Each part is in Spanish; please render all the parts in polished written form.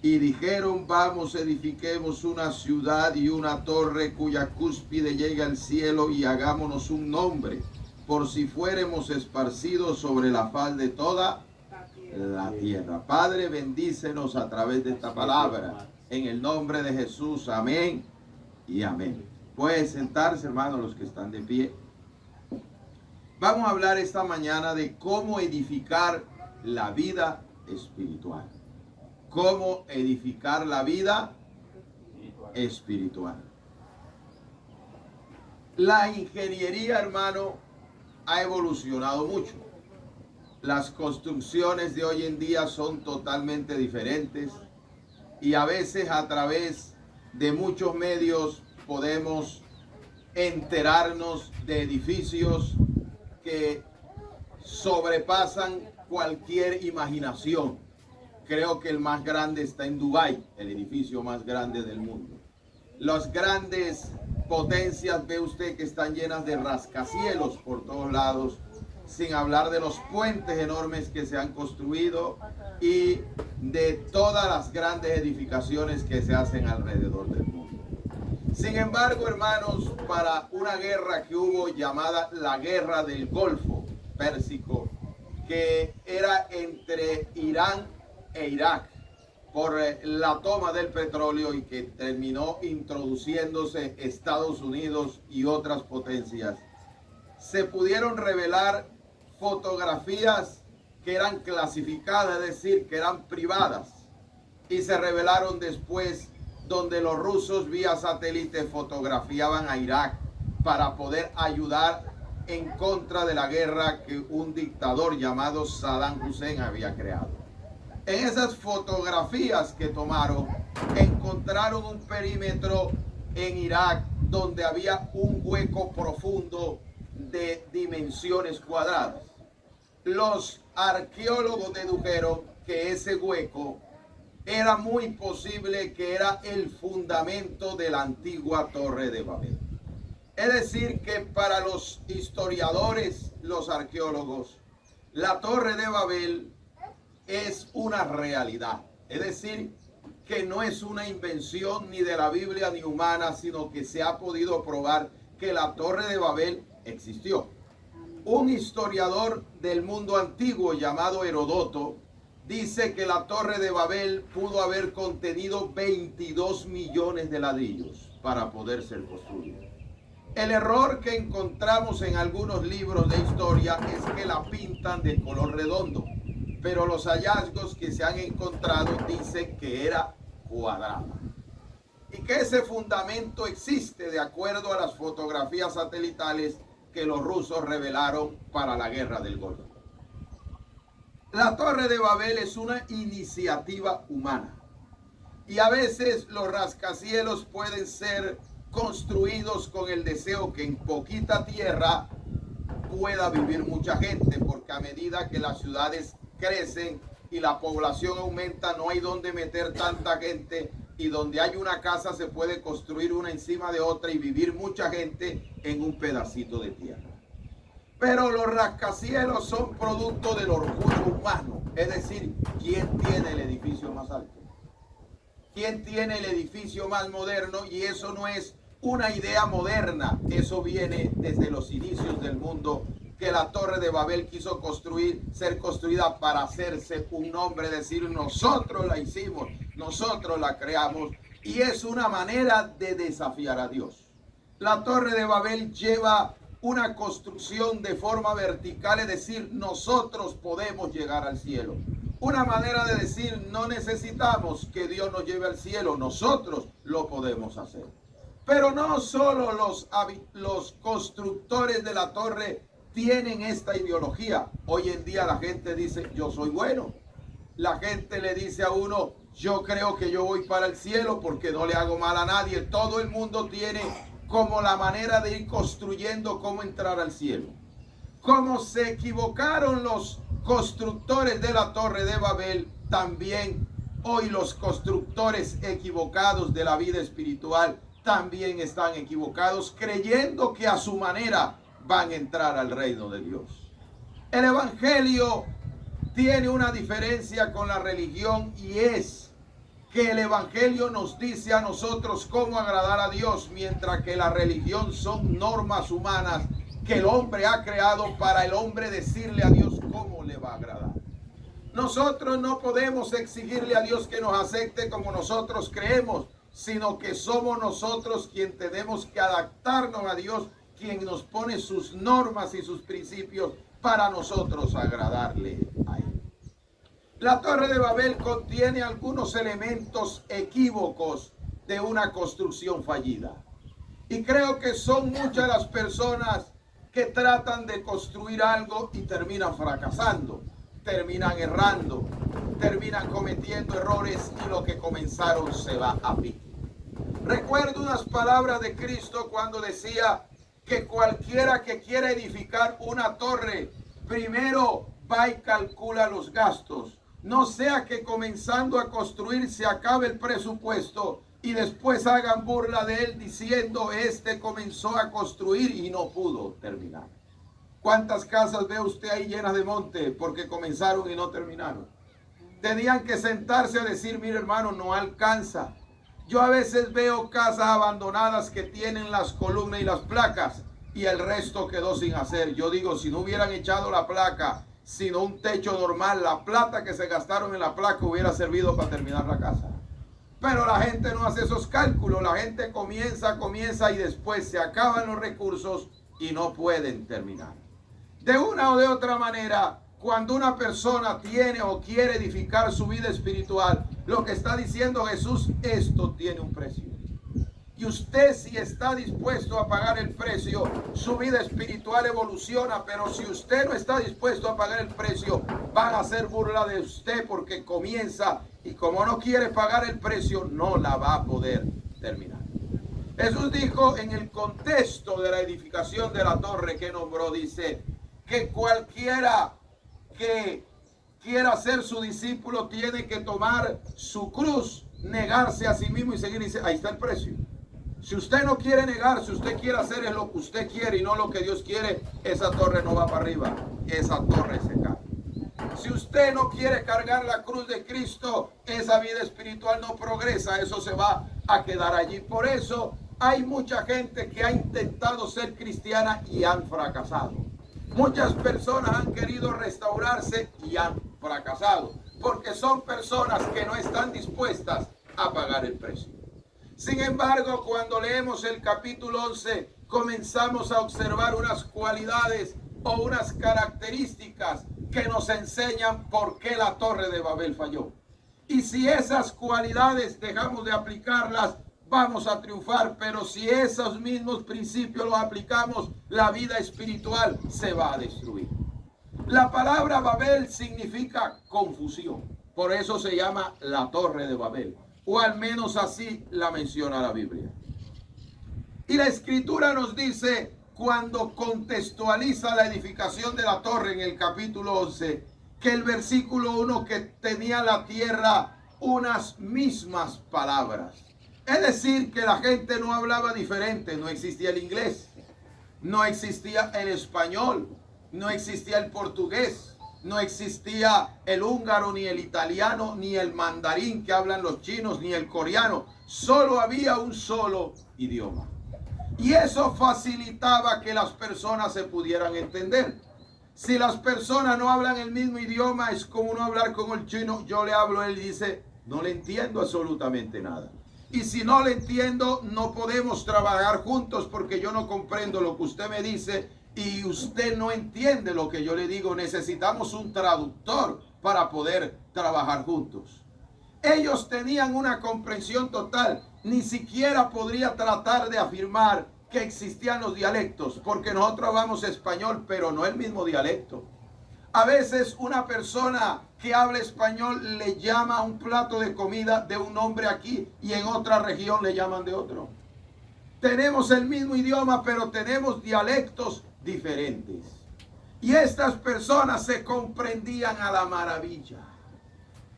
Y dijeron, vamos, edifiquemos una ciudad y una torre cuya cúspide llega al cielo y hagámonos un nombre, por si fuéramos esparcidos sobre la faz de toda la tierra. Padre, bendícenos a través de esta palabra, en el nombre de Jesús, amén y amén. Pueden sentarse, hermanos, los que están de pie. Vamos a hablar esta mañana de cómo edificar la vida espiritual. Cómo edificar la vida espiritual. La ingeniería, hermano, ha evolucionado mucho. Las construcciones de hoy en día son totalmente diferentes y a veces a través de muchos medios podemos enterarnos de edificios que sobrepasan cualquier imaginación. Creo que el más grande está en Dubái, el edificio más grande del mundo. Las grandes potencias, ve usted que están llenas de rascacielos por todos lados, sin hablar de los puentes enormes que se han construido y de todas las grandes edificaciones que se hacen alrededor del mundo. Sin embargo, hermanos, para una guerra que hubo llamada la Guerra del Golfo Pérsico, que era entre Irán e Irak, por la toma del petróleo y que terminó introduciéndose Estados Unidos y otras potencias, se pudieron revelar fotografías que eran clasificadas, es decir, que eran privadas, y se revelaron después donde los rusos vía satélite fotografiaban a Irak para poder ayudar en contra de la guerra que un dictador llamado Saddam Hussein había creado. En esas fotografías que tomaron, encontraron un perímetro en Irak donde había un hueco profundo de dimensiones cuadradas. Los arqueólogos dedujeron que ese hueco era muy posible que era el fundamento de la antigua Torre de Babel. Es decir, que para los historiadores, los arqueólogos, la Torre de Babel es una realidad. Es decir, que no es una invención ni de la Biblia ni humana, sino que se ha podido probar que la Torre de Babel existió. Un historiador del mundo antiguo llamado Heródoto dice que la Torre de Babel pudo haber contenido 22 millones de ladrillos para poder ser construida. El error que encontramos en algunos libros de historia es que la pintan de color redondo, pero los hallazgos que se han encontrado dicen que era cuadrada. Y que ese fundamento existe de acuerdo a las fotografías satelitales que los rusos revelaron para la Guerra del Golfo. La Torre de Babel es una iniciativa humana. Y a veces los rascacielos pueden ser construidos con el deseo que en poquita tierra pueda vivir mucha gente, porque a medida que las ciudades crecen y la población aumenta, no hay donde meter tanta gente, y donde hay una casa se puede construir una encima de otra y vivir mucha gente en un pedacito de tierra. Pero los rascacielos son producto del orgullo humano, es decir, ¿quién tiene el edificio más alto? ¿Quién tiene el edificio más moderno? Y eso no es una idea moderna, eso viene desde los inicios del mundo, que la Torre de Babel quiso ser construida para hacerse un nombre, decir nosotros la hicimos, nosotros la creamos, y es una manera de desafiar a Dios. La Torre de Babel lleva una construcción de forma vertical, es decir, nosotros podemos llegar al cielo. Una manera de decir, no necesitamos que Dios nos lleve al cielo, nosotros lo podemos hacer. Pero no solo los constructores de la torre tienen esta ideología. Hoy en día la gente dice, yo soy bueno. La gente le dice a uno, yo creo que yo voy para el cielo porque no le hago mal a nadie. Todo el mundo tiene como la manera de ir construyendo cómo entrar al cielo. Como se equivocaron los constructores de la Torre de Babel, también hoy los constructores equivocados de la vida espiritual también están equivocados, creyendo que a su manera van a entrar al reino de Dios. El evangelio tiene una diferencia con la religión, y es que el evangelio nos dice a nosotros cómo agradar a Dios, mientras que la religión son normas humanas que el hombre ha creado para el hombre decirle a Dios cómo le va a agradar. Nosotros no podemos exigirle a Dios que nos acepte como nosotros creemos, sino que somos nosotros quien tenemos que adaptarnos a Dios, quien nos pone sus normas y sus principios para nosotros agradarle a Él. La Torre de Babel contiene algunos elementos equívocos de una construcción fallida. Y creo que son muchas las personas que tratan de construir algo y terminan fracasando, terminan errando, terminan cometiendo errores y lo que comenzaron se va a pique. Recuerdo unas palabras de Cristo cuando decía que cualquiera que quiera edificar una torre, primero va y calcula los gastos. No sea que comenzando a construir se acabe el presupuesto y después hagan burla de él diciendo, este comenzó a construir y no pudo terminar. ¿Cuántas casas ve usted ahí llenas de monte porque comenzaron y no terminaron? Tenían que sentarse a decir, mire hermano, no alcanza. Yo a veces veo casas abandonadas que tienen las columnas y las placas y el resto quedó sin hacer. Yo digo, si no hubieran echado la placa, sino un techo normal, la plata que se gastaron en la placa hubiera servido para terminar la casa. Pero la gente no hace esos cálculos, la gente comienza y después se acaban los recursos y no pueden terminar. De una o de otra manera, cuando una persona tiene o quiere edificar su vida espiritual, lo que está diciendo Jesús, esto tiene un precio. Y usted, si está dispuesto a pagar el precio, su vida espiritual evoluciona. Pero si usted no está dispuesto a pagar el precio, van a hacer burla de usted porque comienza y como no quiere pagar el precio, no la va a poder terminar. Jesús dijo en el contexto de la edificación de la torre que nombró, dice que cualquiera que quiera ser su discípulo tiene que tomar su cruz, negarse a sí mismo y seguir. Dice, ahí está el precio. Si usted no quiere negar, si usted quiere hacer es lo que usted quiere y no lo que Dios quiere, esa torre no va para arriba, esa torre se cae. Si usted no quiere cargar la cruz de Cristo, esa vida espiritual no progresa, eso se va a quedar allí. Por eso hay mucha gente que ha intentado ser cristiana y han fracasado. Muchas personas han querido restaurarse y han fracasado, porque son personas que no están dispuestas a pagar el precio. Sin embargo, cuando leemos el capítulo 11, comenzamos a observar unas cualidades o unas características que nos enseñan por qué la Torre de Babel falló. Y si esas cualidades dejamos de aplicarlas, vamos a triunfar, pero si esos mismos principios los aplicamos, la vida espiritual se va a destruir. La palabra Babel significa confusión, por eso se llama la Torre de Babel, o al menos así la menciona la Biblia. Y la Escritura nos dice, cuando contextualiza la edificación de la torre en el capítulo 11, que el versículo 1 que tenía la tierra unas mismas palabras. Es decir, que la gente no hablaba diferente, no existía el inglés, no existía el español, no existía el portugués, no existía el húngaro, ni el italiano, ni el mandarín que hablan los chinos, ni el coreano. Solo había un solo idioma. Y eso facilitaba que las personas se pudieran entender. Si las personas no hablan el mismo idioma, es como no hablar con el chino. Yo le hablo, él dice, no le entiendo absolutamente nada. Y si no le entiendo, no podemos trabajar juntos porque yo no comprendo lo que usted me dice y usted no entiende lo que yo le digo. Necesitamos un traductor para poder trabajar juntos. Ellos tenían una comprensión total. Ni siquiera podría tratar de afirmar que existían los dialectos, porque nosotros hablamos español, pero no el mismo dialecto. A veces una persona que habla español le llama a un plato de comida de un nombre aquí y en otra región le llaman de otro. Tenemos el mismo idioma, pero tenemos dialectos diferentes. Y estas personas se comprendían a la maravilla.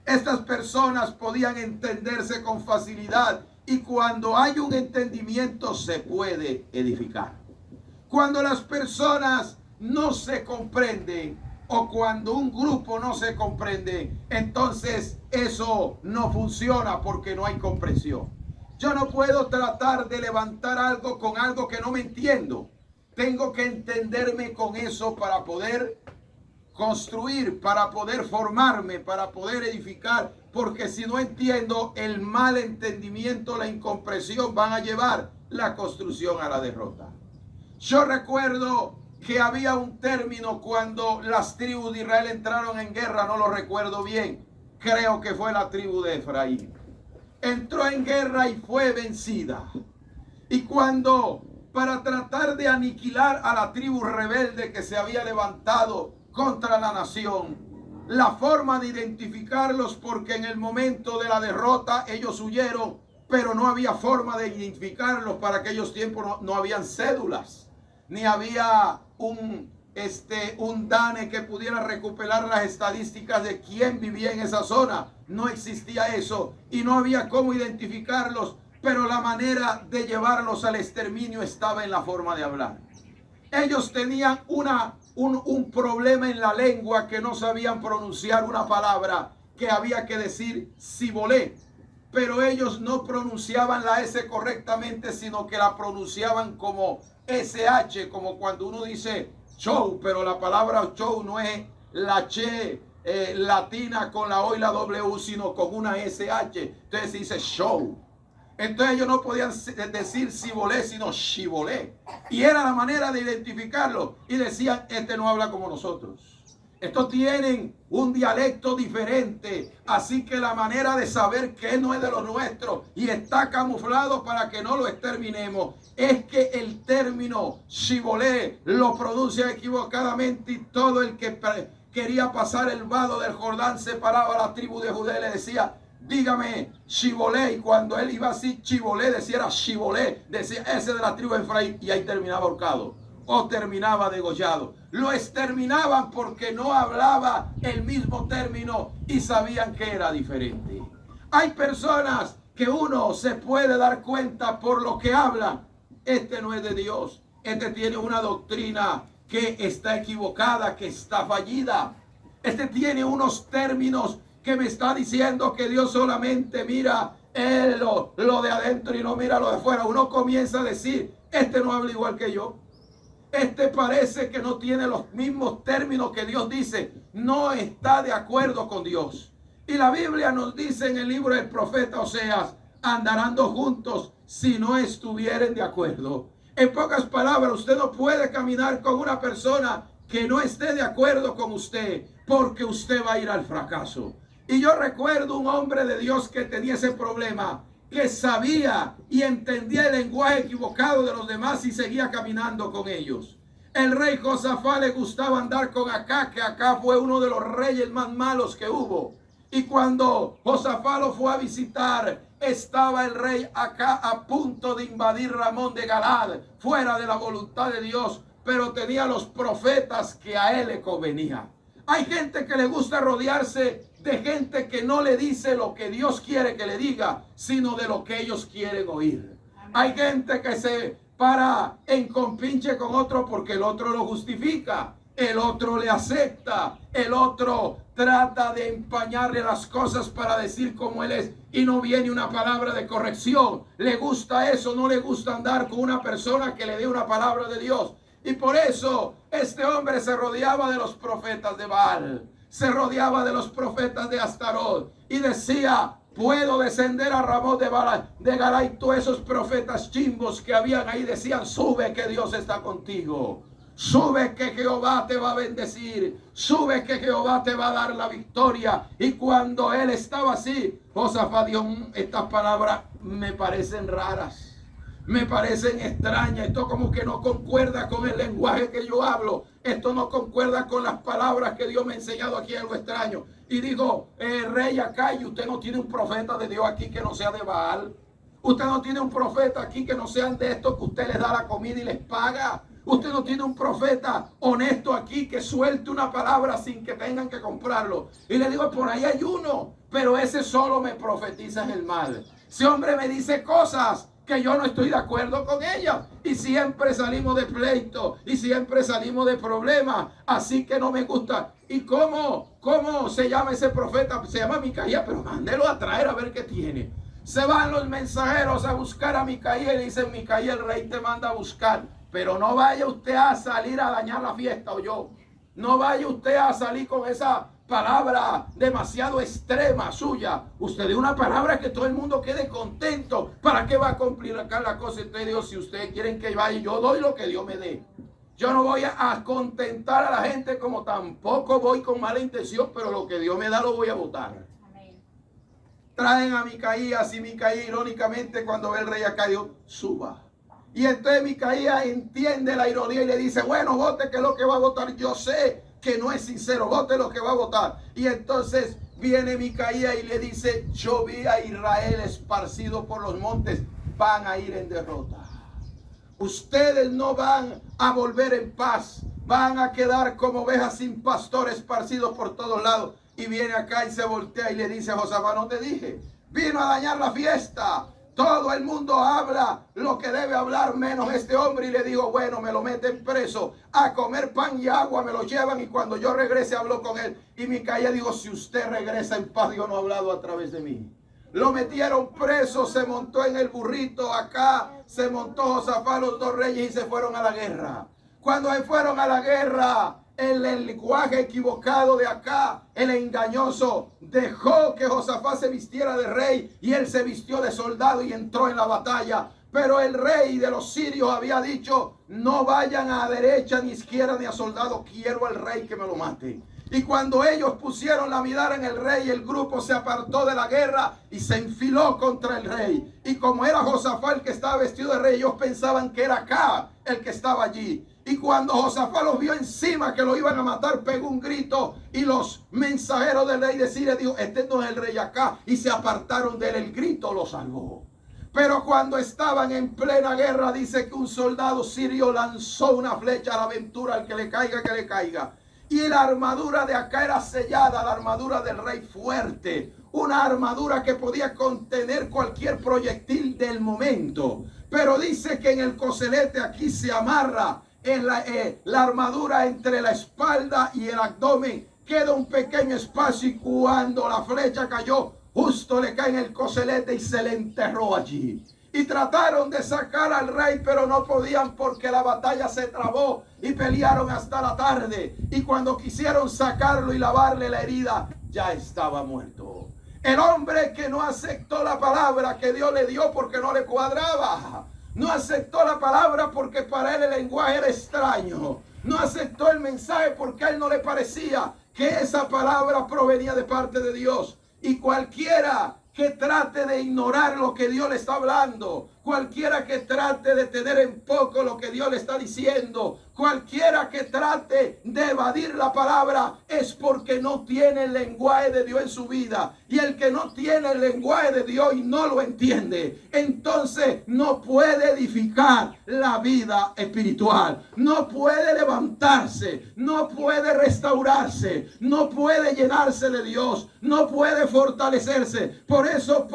Estas personas podían entenderse con facilidad y cuando hay un entendimiento se puede edificar. Cuando las personas no se comprenden, o cuando un grupo no se comprende, entonces eso no funciona porque no hay comprensión. Yo no puedo tratar de levantar algo con algo que no me entiendo. Tengo que entenderme con eso para poder construir, para poder formarme, para poder edificar, porque si no entiendo, el mal entendimiento, la incomprensión van a llevar la construcción a la derrota. Yo recuerdo que había un término cuando las tribus de Israel entraron en guerra, no lo recuerdo bien, creo que fue la tribu de Efraín. Entró en guerra y fue vencida. Y cuando, para tratar de aniquilar a la tribu rebelde que se había levantado contra la nación, la forma de identificarlos, porque en el momento de la derrota ellos huyeron, pero no había forma de identificarlos. Para aquellos tiempos no habían cédulas, ni había un DANE que pudiera recuperar las estadísticas de quién vivía en esa zona. No existía eso y no había cómo identificarlos, pero la manera de llevarlos al exterminio estaba en la forma de hablar. Ellos tenían un problema en la lengua, que no sabían pronunciar una palabra que había que decir sibolé, pero ellos no pronunciaban la S correctamente, sino que la pronunciaban como SH, como cuando uno dice show, pero la palabra show no es la che latina con la O y la W, sino con una SH, entonces se dice show. Entonces ellos no podían decir sibolé, sino shibolé. Y era la manera de identificarlo. Y decían, este no habla como nosotros. Estos tienen un dialecto diferente. Así que la manera de saber que no es de los nuestros y está camuflado para que no lo exterminemos, es que el término shibolé lo pronuncia equivocadamente, y todo el que quería pasar el vado del Jordán separaba a la tribu de Judá y le decía, dígame Shibolé, y cuando él iba así Chibolé, decía era Shibolé, decía ese de la tribu de Efraín, y ahí terminaba ahorcado o terminaba degollado. Lo exterminaban porque no hablaba el mismo término y sabían que era diferente. Hay personas que uno se puede dar cuenta por lo que hablan. Este no es de Dios, este tiene una doctrina que está equivocada, que está fallida. Este tiene unos términos que me está diciendo que Dios solamente mira lo de adentro y no mira lo de afuera. Uno comienza a decir, este no habla igual que yo. Este parece que no tiene los mismos términos que Dios dice. No está de acuerdo con Dios. Y la Biblia nos dice en el libro del profeta Oseas, andarán dos juntos si no estuvieren de acuerdo. En pocas palabras, usted no puede caminar con una persona que no esté de acuerdo con usted, porque usted va a ir al fracaso. Y yo recuerdo un hombre de Dios que tenía ese problema, que sabía y entendía el lenguaje equivocado de los demás y seguía caminando con ellos. El rey Josafat le gustaba andar con Acá, que Acá fue uno de los reyes más malos que hubo. Y cuando Josafat lo fue a visitar, estaba el rey Acá a punto de invadir Ramón de Galad, fuera de la voluntad de Dios, pero tenía los profetas que a él le convenía. Hay gente que le gusta rodearse de gente que no le dice lo que Dios quiere que le diga, sino de lo que ellos quieren oír. Hay gente que se para en compinche con otro porque el otro lo justifica, el otro le acepta, el otro trata de empañarle las cosas para decir cómo él es y no viene una palabra de corrección. Le gusta eso, no le gusta andar con una persona que le dé una palabra de Dios. Y por eso este hombre se rodeaba de los profetas de Baal, se rodeaba de los profetas de Astarot y decía, puedo descender a Ramón de Galad. Y todos esos profetas chimbos que habían ahí decían, sube que Dios está contigo, sube que Jehová te va a bendecir, sube que Jehová te va a dar la victoria. Y cuando él estaba así, Josafat dijo, estas palabras me parecen raras, me parecen extrañas, esto como que no concuerda con el lenguaje que yo hablo, esto no concuerda con las palabras que Dios me ha enseñado aquí, algo extraño. Y digo, rey Acá, y usted no tiene un profeta de Dios aquí que no sea de Baal, usted no tiene un profeta aquí que no sean de estos que usted les da la comida y les paga, usted no tiene un profeta honesto aquí que suelte una palabra sin que tengan que comprarlo. Y le digo, por ahí hay uno, pero ese solo me profetiza el mal. Ese hombre me dice cosas que yo no estoy de acuerdo con ella. Y siempre salimos de pleito y siempre salimos de problemas. Así que no me gusta. ¿Y cómo se llama ese profeta? Se llama Micaías, pero mándelo a traer a ver qué tiene. Se van los mensajeros a buscar a Micaías y le dicen: Micaías, el rey te manda a buscar, pero no vaya usted a salir a dañar la fiesta, o yo. No vaya usted a salir con esa palabra demasiado extrema suya. Usted dio una palabra que todo el mundo quede contento. ¿Para qué va a complicar la cosa? Entonces Dios, si ustedes quieren que vaya, yo doy lo que Dios me dé. Yo no voy a contentar a la gente, como tampoco voy con mala intención, pero lo que Dios me da lo voy a votar. Traen a Micaías, y Micaías, irónicamente, cuando ve el rey Acadio, suba. Y entonces Micaías entiende la ironía y le dice: bueno, vote, que es lo que va a votar. Yo sé que no es sincero, vote lo que va a votar. Y entonces viene Micaías y le dice: yo vi a Israel esparcido por los montes, van a ir en derrota. Ustedes no van a volver en paz, van a quedar como ovejas sin pastor, esparcidos por todos lados. Y viene acá y se voltea y le dice a Josafat: no te dije, vino a dañar la fiesta. Todo el mundo habla lo que debe hablar, menos este hombre. Y le digo: bueno, me lo meten preso, a comer pan y agua me lo llevan, y cuando yo regrese hablo con él. Y Micaías dijo: si usted regresa en paz, Dios no ha hablado a través de mí. Lo metieron preso, se montó en el burrito. Acá se montó Josafat, los dos reyes, y se fueron a la guerra. Cuando se fueron a la guerra, el lenguaje equivocado de acá, el engañoso, dejó que Josafat se vistiera de rey y él se vistió de soldado y entró en la batalla. Pero el rey de los sirios había dicho: no vayan a derecha ni izquierda ni a soldado, quiero al rey que me lo mate. Y cuando ellos pusieron la mirada en el rey, el grupo se apartó de la guerra y se enfiló contra el rey. Y como era Josafat el que estaba vestido de rey, ellos pensaban que era acá el que estaba allí. Y cuando Josafat los vio encima que lo iban a matar, pegó un grito, y los mensajeros del rey de Siria dijo: este no es el rey acá, y se apartaron de él. El grito lo salvó. Pero cuando estaban en plena guerra, dice que un soldado sirio lanzó una flecha a la aventura: al que le caiga, que le caiga. Y la armadura de acá era sellada, la armadura del rey fuerte, una armadura que podía contener cualquier proyectil del momento. Pero dice que en el coselete aquí se amarra en la armadura entre la espalda y el abdomen. Queda un pequeño espacio, y cuando la flecha cayó, justo le cae en el coselete y se le enterró allí. Y trataron de sacar al rey, pero no podían, porque la batalla se trabó y pelearon hasta la tarde. Y cuando quisieron sacarlo y lavarle la herida, ya estaba muerto. El hombre que no aceptó la palabra que Dios le dio porque no le cuadraba. No aceptó la palabra porque para él el lenguaje era extraño. No aceptó el mensaje porque a él no le parecía que esa palabra provenía de parte de Dios. Y cualquiera que trate de ignorar lo que Dios le está hablando, cualquiera que trate de tener en poco lo que Dios le está diciendo, cualquiera que trate de evadir la palabra, es porque no tiene el lenguaje de Dios en su vida. Y el que no tiene el lenguaje de Dios y no lo entiende, entonces no puede edificar la vida espiritual, no puede levantarse, no puede restaurarse, no puede llenarse de Dios, no puede fortalecerse. Por eso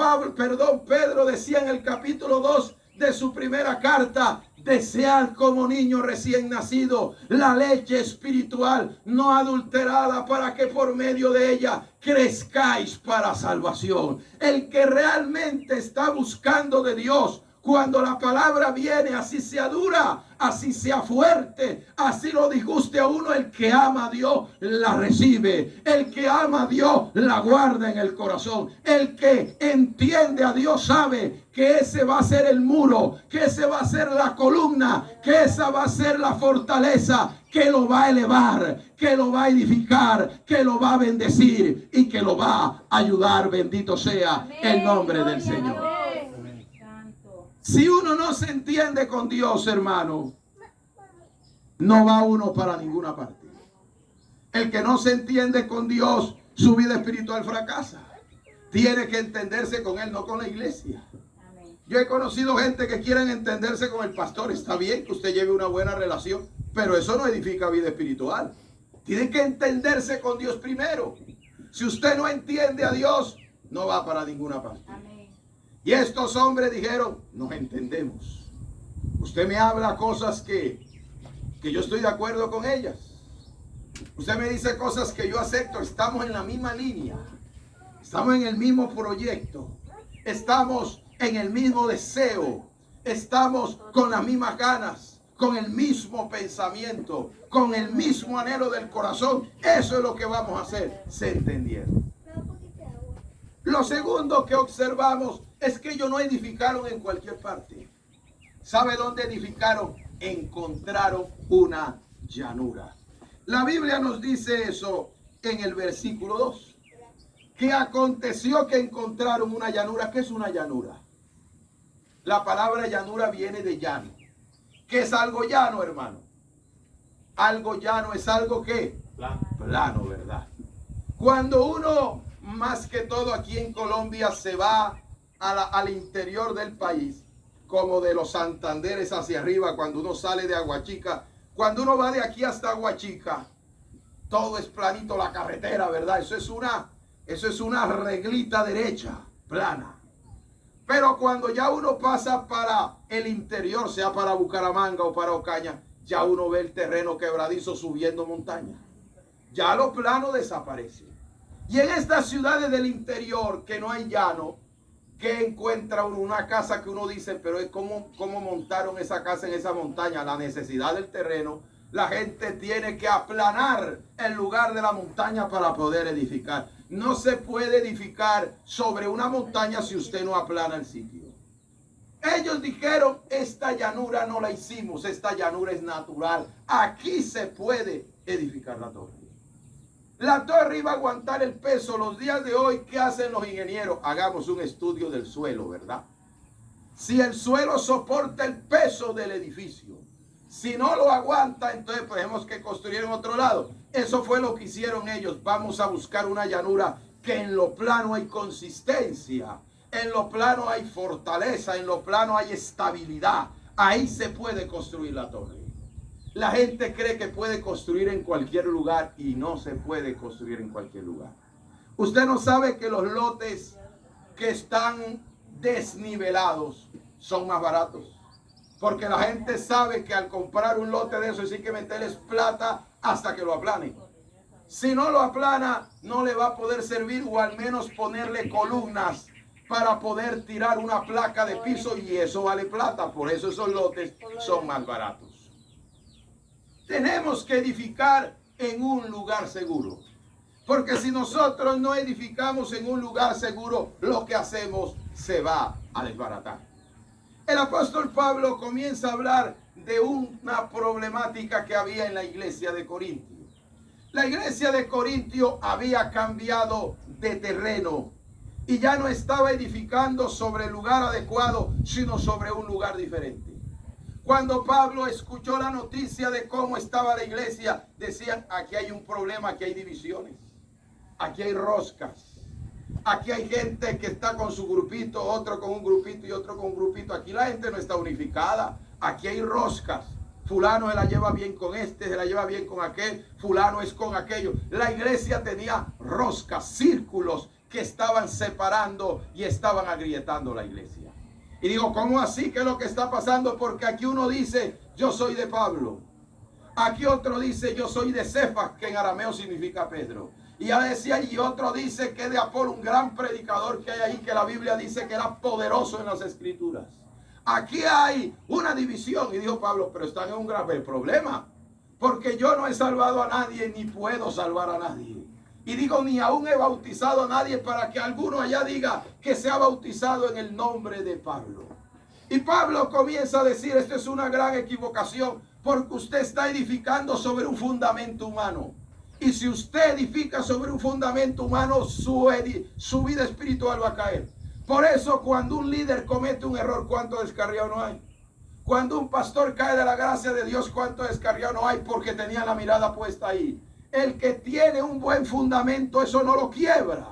Pedro decía en el capítulo 2 de su primera carta: desead como niño recién nacido la leche espiritual no adulterada, para que por medio de ella crezcáis para salvación. El que realmente está buscando de Dios, cuando la palabra viene, así sea dura, así sea fuerte, así lo disguste a uno, el que ama a Dios la recibe. El que ama a Dios la guarda en el corazón. El que entiende a Dios sabe que ese va a ser el muro, que ese va a ser la columna, que esa va a ser la fortaleza que lo va a elevar, que lo va a edificar, que lo va a bendecir y que lo va a ayudar. Bendito sea el nombre del Señor. Si uno no se entiende con Dios, hermano, no va uno para ninguna parte. El que no se entiende con Dios, su vida espiritual fracasa. Tiene que entenderse con Él, no con la iglesia. Yo he conocido gente que quieren entenderse con el pastor. Está bien que usted lleve una buena relación, pero eso no edifica vida espiritual. Tiene que entenderse con Dios primero. Si usted no entiende a Dios, no va para ninguna parte. Y estos hombres dijeron, nos entendemos. Usted me habla cosas que yo estoy de acuerdo con ellas. Usted me dice cosas que yo acepto. Estamos en la misma línea. Estamos en el mismo proyecto. Estamos en el mismo deseo. Estamos con las mismas ganas, con el mismo pensamiento, con el mismo anhelo del corazón. Eso es lo que vamos a hacer. ¿Se entendieron? Lo segundo que observamos es que ellos no edificaron en cualquier parte. ¿Sabe dónde edificaron? Encontraron una llanura. La Biblia nos dice eso en el versículo 2. Que aconteció que encontraron una llanura. ¿Qué es una llanura? La palabra llanura viene de llano. ¿Qué es algo llano, hermano? Algo llano es algo que plano, ¿verdad? Cuando uno, más que todo aquí en Colombia, se va al interior del país, como de los Santanderes hacia arriba, cuando uno sale de Aguachica, cuando uno va de aquí hasta Aguachica, todo es planito, la carretera, ¿verdad? Eso es una reglita derecha, plana. Pero cuando ya uno pasa para el interior, sea para Bucaramanga o para Ocaña, ya uno ve el terreno quebradizo subiendo montaña. Ya lo plano desaparece. Y en estas ciudades del interior, que no hay llano, que encuentra uno una casa que uno dice, pero es cómo montaron esa casa en esa montaña, la necesidad del terreno. La gente tiene que aplanar el lugar de la montaña para poder edificar. No se puede edificar sobre una montaña si usted no aplana el sitio. Ellos dijeron, esta llanura no la hicimos, esta llanura es natural. Aquí se puede edificar la torre. La torre iba a aguantar el peso. Los días de hoy, ¿qué hacen los ingenieros? Hagamos un estudio del suelo, ¿verdad? Si el suelo soporta el peso del edificio, si no lo aguanta, entonces tenemos que construir en otro lado. Eso fue lo que hicieron ellos. Vamos a buscar una llanura que en lo plano hay consistencia, en lo plano hay fortaleza, en lo plano hay estabilidad. Ahí se puede construir la torre. La gente cree que puede construir en cualquier lugar y no se puede construir en cualquier lugar. Usted no sabe que los lotes que están desnivelados son más baratos. Porque la gente sabe que al comprar un lote de eso, hay que meterles plata hasta que lo aplane. Si no lo aplana, no le va a poder servir, o al menos ponerle columnas para poder tirar una placa de piso, y eso vale plata. Por eso esos lotes son más baratos. Tenemos que edificar en un lugar seguro. Porque si nosotros no edificamos en un lugar seguro, lo que hacemos se va a desbaratar. El apóstol Pablo comienza a hablar de una problemática que había en la iglesia de Corintio. La iglesia de Corintio había cambiado de terreno y ya no estaba edificando sobre el lugar adecuado, sino sobre un lugar diferente. Cuando Pablo escuchó la noticia de cómo estaba la iglesia, decían, aquí hay un problema, aquí hay divisiones, aquí hay roscas. Aquí hay gente que está con su grupito, otro con un grupito y otro con un grupito. Aquí la gente no está unificada. Aquí hay roscas. Fulano se la lleva bien con este, se la lleva bien con aquel. Fulano es con aquello. La iglesia tenía roscas, círculos que estaban separando y estaban agrietando la iglesia. Y digo, ¿cómo así? ¿Qué es lo que está pasando? Porque aquí uno dice, yo soy de Pablo. Aquí otro dice, yo soy de Cefas, que en arameo significa Pedro. Y ya decía, y otro dice que de Apolo, un gran predicador que hay ahí, que la Biblia dice que era poderoso en las escrituras. Aquí hay una división. Y dijo Pablo, pero están en un grave problema, porque yo no he salvado a nadie, ni puedo salvar a nadie. Y digo, ni aún he bautizado a nadie, para que alguno allá diga que se ha bautizado en el nombre de Pablo. Y Pablo comienza a decir, esto es una gran equivocación, porque usted está edificando sobre un fundamento humano. Y si usted edifica sobre un fundamento humano, su vida espiritual va a caer. Por eso, cuando un líder comete un error, ¿cuánto descarriado no hay? Cuando un pastor cae de la gracia de Dios, ¿cuánto descarriado no hay? Porque tenía la mirada puesta ahí. El que tiene un buen fundamento, eso no lo quiebra.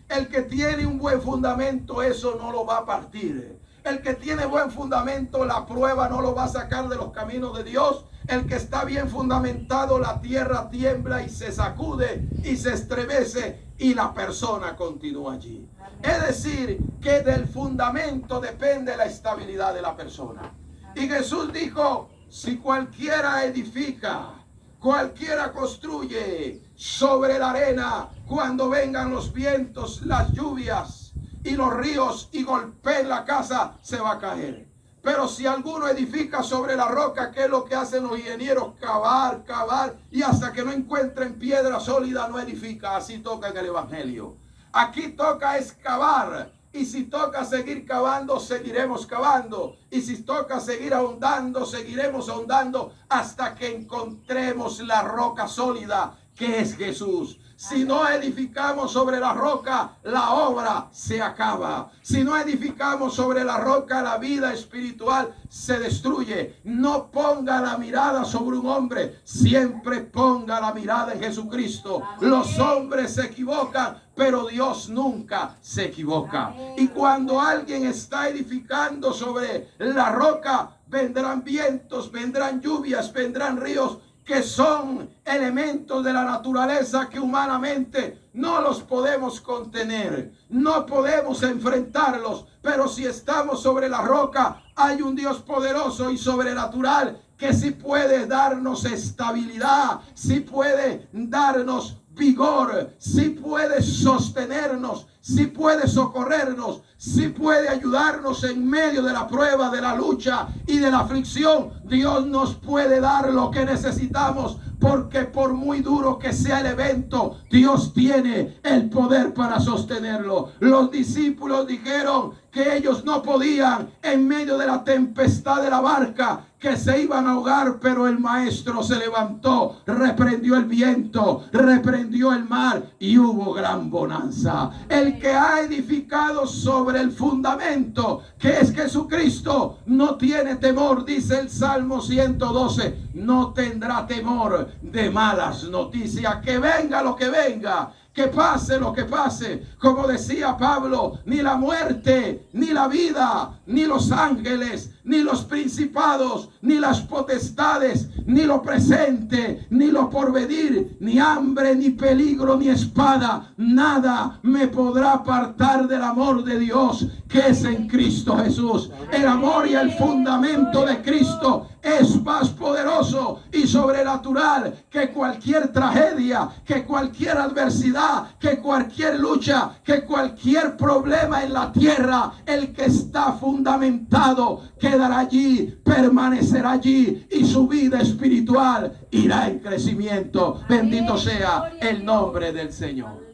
El que tiene un buen fundamento, eso no lo va a partir. El que tiene buen fundamento, la prueba no lo va a sacar de los caminos de Dios. El que está bien fundamentado, la tierra tiembla y se sacude y se estremece y la persona continúa allí. Es decir, que del fundamento depende la estabilidad de la persona. Y Jesús dijo, si cualquiera edifica, cualquiera construye sobre la arena, cuando vengan los vientos, las lluvias y los ríos y golpeen la casa, se va a caer. Pero si alguno edifica sobre la roca, ¿qué es lo que hacen los ingenieros? Cavar, cavar, y hasta que no encuentren piedra sólida no edifica. Así toca en el Evangelio. Aquí toca excavar. Y si toca seguir cavando, seguiremos cavando. Y si toca seguir ahondando, seguiremos ahondando hasta que encontremos la roca sólida, que es Jesús. Si no edificamos sobre la roca, la obra se acaba. Si no edificamos sobre la roca, la vida espiritual se destruye. No ponga la mirada sobre un hombre, siempre ponga la mirada en Jesucristo. Los hombres se equivocan, pero Dios nunca se equivoca. Y cuando alguien está edificando sobre la roca, vendrán vientos, vendrán lluvias, vendrán ríos, que son elementos de la naturaleza que humanamente no los podemos contener, no podemos enfrentarlos. Pero si estamos sobre la roca, hay un Dios poderoso y sobrenatural que sí puede darnos estabilidad, sí puede darnos vigor, sí puede sostenernos, sí puede socorrernos, sí puede ayudarnos en medio de la prueba, de la lucha y de la aflicción. Dios nos puede dar lo que necesitamos, porque por muy duro que sea el evento, Dios tiene el poder para sostenerlo. Los discípulos dijeron que ellos no podían en medio de la tempestad de la barca, que se iban a ahogar, pero el maestro se levantó, reprendió el viento, reprendió el mar y hubo gran bonanza. El que ha edificado sobre el fundamento, que es Jesucristo, no tiene temor, dice el Salmo 112, no tendrá temor de malas noticias, que venga lo que venga, que pase lo que pase. Como decía Pablo, ni la muerte, ni la vida, ni los ángeles, ni los principados, ni las potestades, ni lo presente, ni lo porvenir, ni hambre, ni peligro, ni espada, nada me podrá apartar del amor de Dios que es en Cristo Jesús. El amor y el fundamento de Cristo es más poderoso y sobrenatural que cualquier tragedia, que cualquier adversidad, que cualquier lucha, que cualquier problema en la tierra. El que está fundamentado quedará allí, permanecerá allí, y su vida espiritual irá en crecimiento. Bendito sea el nombre del Señor.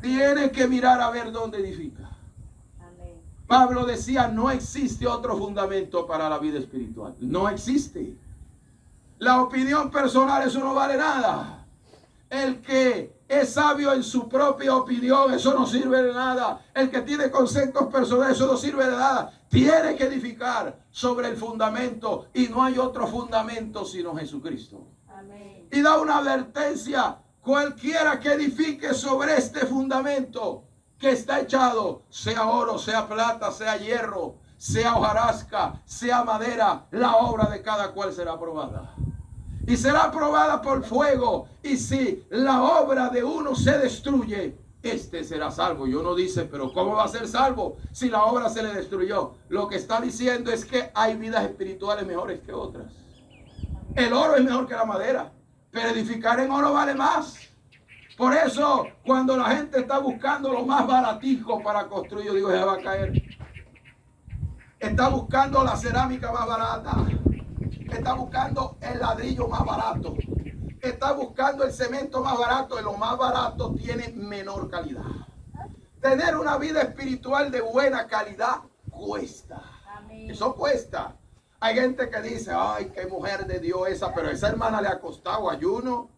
Tiene que mirar a ver dónde edifica. Pablo decía, no existe otro fundamento para la vida espiritual. No existe. La opinión personal, eso no vale nada. El que es sabio en su propia opinión, eso no sirve de nada. El que tiene conceptos personales, eso no sirve de nada. Tiene que edificar sobre el fundamento, y no hay otro fundamento sino Jesucristo. Amén. Y da una advertencia: cualquiera que edifique sobre este fundamento que está echado, sea oro, sea plata, sea hierro, sea hojarasca, sea madera, la obra de cada cual será probada. Y será probada por fuego. Y si la obra de uno se destruye, este será salvo. Y uno dice, pero ¿cómo va a ser salvo si la obra se le destruyó? Lo que está diciendo es que hay vidas espirituales mejores que otras. El oro es mejor que la madera, pero edificar en oro vale más. Por eso, cuando la gente está buscando lo más baratico para construir, yo digo, ya va a caer. Está buscando la cerámica más barata. Está buscando el ladrillo más barato. Está buscando el cemento más barato. Y lo más barato tiene menor calidad. Tener una vida espiritual de buena calidad cuesta. Amén. Eso cuesta. Hay gente que dice, ay, qué mujer de Dios esa. Pero esa hermana le ha costado ayuno,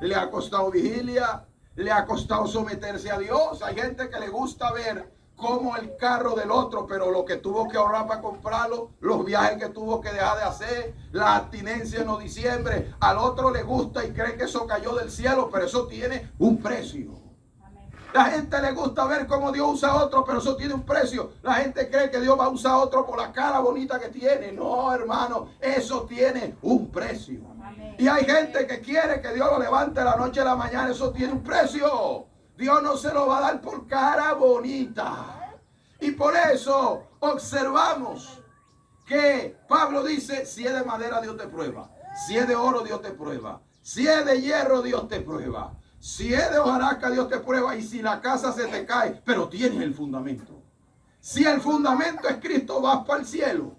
le ha costado vigilia, le ha costado someterse a Dios. Hay gente que le gusta ver como el carro del otro, pero lo que tuvo que ahorrar para comprarlo, los viajes que tuvo que dejar de hacer, la abstinencia en los diciembre. Al otro le gusta y cree que eso cayó del cielo, pero eso tiene un precio. La gente le gusta ver cómo Dios usa a otro, pero eso tiene un precio. La gente cree que Dios va a usar a otro por la cara bonita que tiene. No, hermano, eso tiene un precio. Amén. Y hay gente que quiere que Dios lo levante la noche a la mañana. Eso tiene un precio. Dios no se lo va a dar por cara bonita. Y por eso observamos que Pablo dice, si es de madera Dios te prueba, si es de oro Dios te prueba, si es de hierro Dios te prueba, si es de hojarasca Dios te prueba, y si la casa se te cae, pero tienes el fundamento. Si el fundamento es Cristo, vas para el cielo,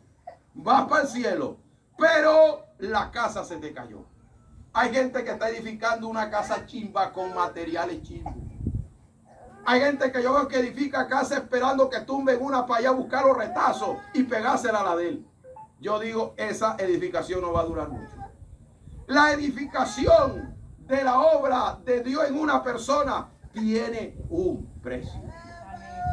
pero la casa se te cayó. Hay gente que está edificando una casa chimba con materiales chimbos. Hay gente que yo veo que edifica casa esperando que tumben una para allá a buscar los retazos y pegársela a la de él. Yo digo, esa edificación no va a durar mucho. La edificación de la obra de Dios en una persona tiene un precio.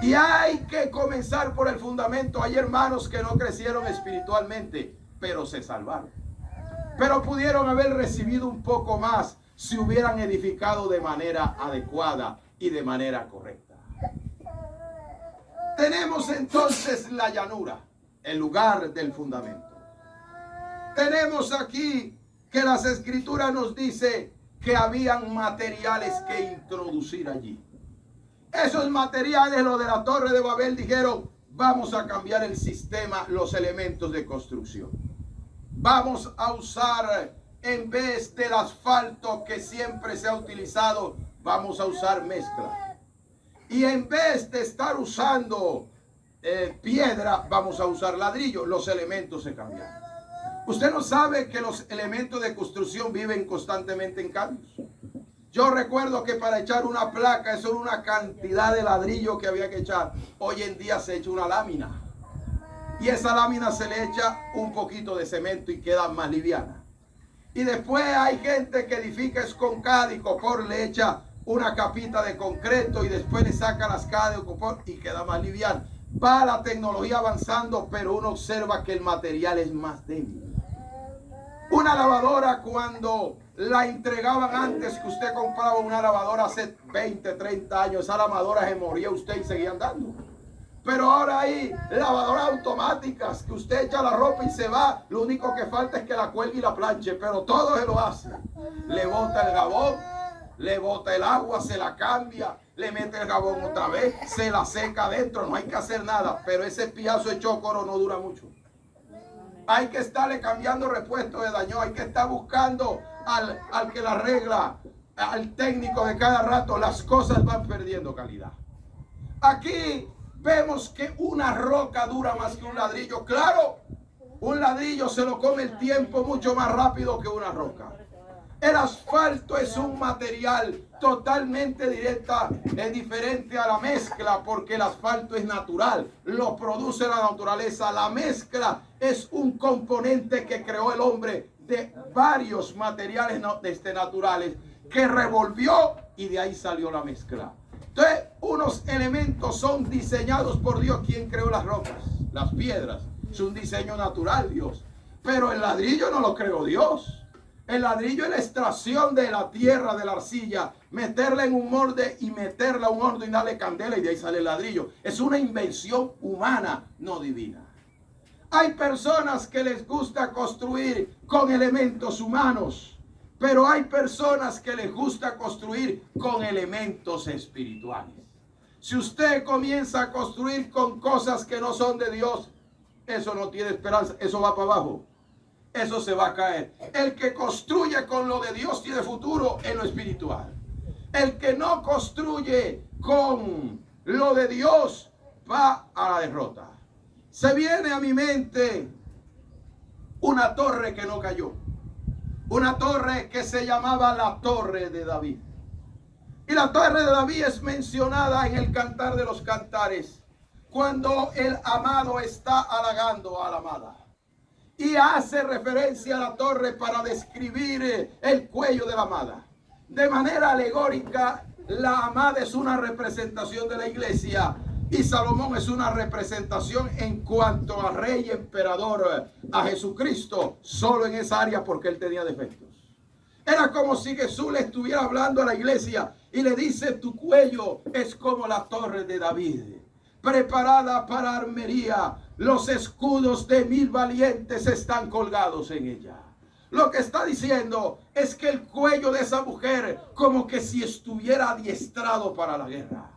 Y hay que comenzar por el fundamento. Hay hermanos que no crecieron espiritualmente, pero se salvaron. Pero pudieron haber recibido un poco más si hubieran edificado de manera adecuada y de manera correcta. Tenemos entonces la llanura, el lugar del fundamento. Tenemos aquí que las escrituras nos dice que habían materiales que introducir allí. Esos materiales, los de la Torre de Babel, dijeron, vamos a cambiar el sistema, los elementos de construcción. Vamos a usar, en vez del asfalto que siempre se ha utilizado, vamos a usar mezcla. Y en vez de estar usando piedra, vamos a usar ladrillo. Los elementos se cambian. Usted no sabe que los elementos de construcción viven constantemente en cambios. Yo recuerdo que para echar una placa, eso era una cantidad de ladrillo que había que echar. Hoy en día se echa una lámina. Y esa lámina se le echa un poquito de cemento y queda más liviana. Y después hay gente que edifica es con cada y copor, le echa una capita de concreto y después le saca las cajas de copor y queda más liviana. Va la tecnología avanzando, pero uno observa que el material es más débil. Una lavadora, cuando la entregaban antes, que usted compraba una lavadora hace 20, 30 años, esa lavadora se moría usted y seguía andando. Pero ahora hay lavadoras automáticas que usted echa la ropa y se va. Lo único que falta es que la cuelgue y la planche, pero todo se lo hace. Le bota el jabón, le bota el agua, se la cambia, le mete el jabón otra vez, se la seca adentro, no hay que hacer nada. Pero ese piazo de chocoro no dura mucho. Hay que estarle cambiando repuestos de daño, hay que estar buscando al que la arregla, al técnico de cada rato. Las cosas van perdiendo calidad. Aquí vemos que una roca dura más que un ladrillo. Claro, un ladrillo se lo come el tiempo mucho más rápido que una roca. El asfalto es un material totalmente diferente a la mezcla, porque el asfalto es natural, lo produce la naturaleza. La mezcla es un componente que creó el hombre de varios materiales naturales que revolvió y de ahí salió la mezcla. Entonces, unos elementos son diseñados por Dios. ¿Quién creó las rocas? Las piedras. Es un diseño natural, Dios. Pero el ladrillo no lo creó Dios. El ladrillo es la extracción de la tierra, de la arcilla, meterla en un molde y meterla a un horno y darle candela y de ahí sale el ladrillo. Es una invención humana, no divina. Hay personas que les gusta construir con elementos humanos, pero hay personas que les gusta construir con elementos espirituales. Si usted comienza a construir con cosas que no son de Dios, eso no tiene esperanza, eso va para abajo. Eso se va a caer. El que construye con lo de Dios tiene futuro en lo espiritual. El que no construye con lo de Dios va a la derrota. Se viene a mi mente una torre que no cayó. Una torre que se llamaba la Torre de David. Y la Torre de David es mencionada en el Cantar de los Cantares, cuando el amado está halagando a la amada. Y hace referencia a la torre para describir el cuello de la amada. De manera alegórica, la amada es una representación de la iglesia y Salomón es una representación en cuanto a rey y emperador, a Jesucristo, solo en esa área porque él tenía defectos. Era como si Jesús le estuviera hablando a la iglesia y le dice: tu cuello es como la torre de David, preparada para armería. Los escudos de 1000 valientes están colgados en ella. Lo que está diciendo es que el cuello de esa mujer como que si estuviera adiestrado para la guerra.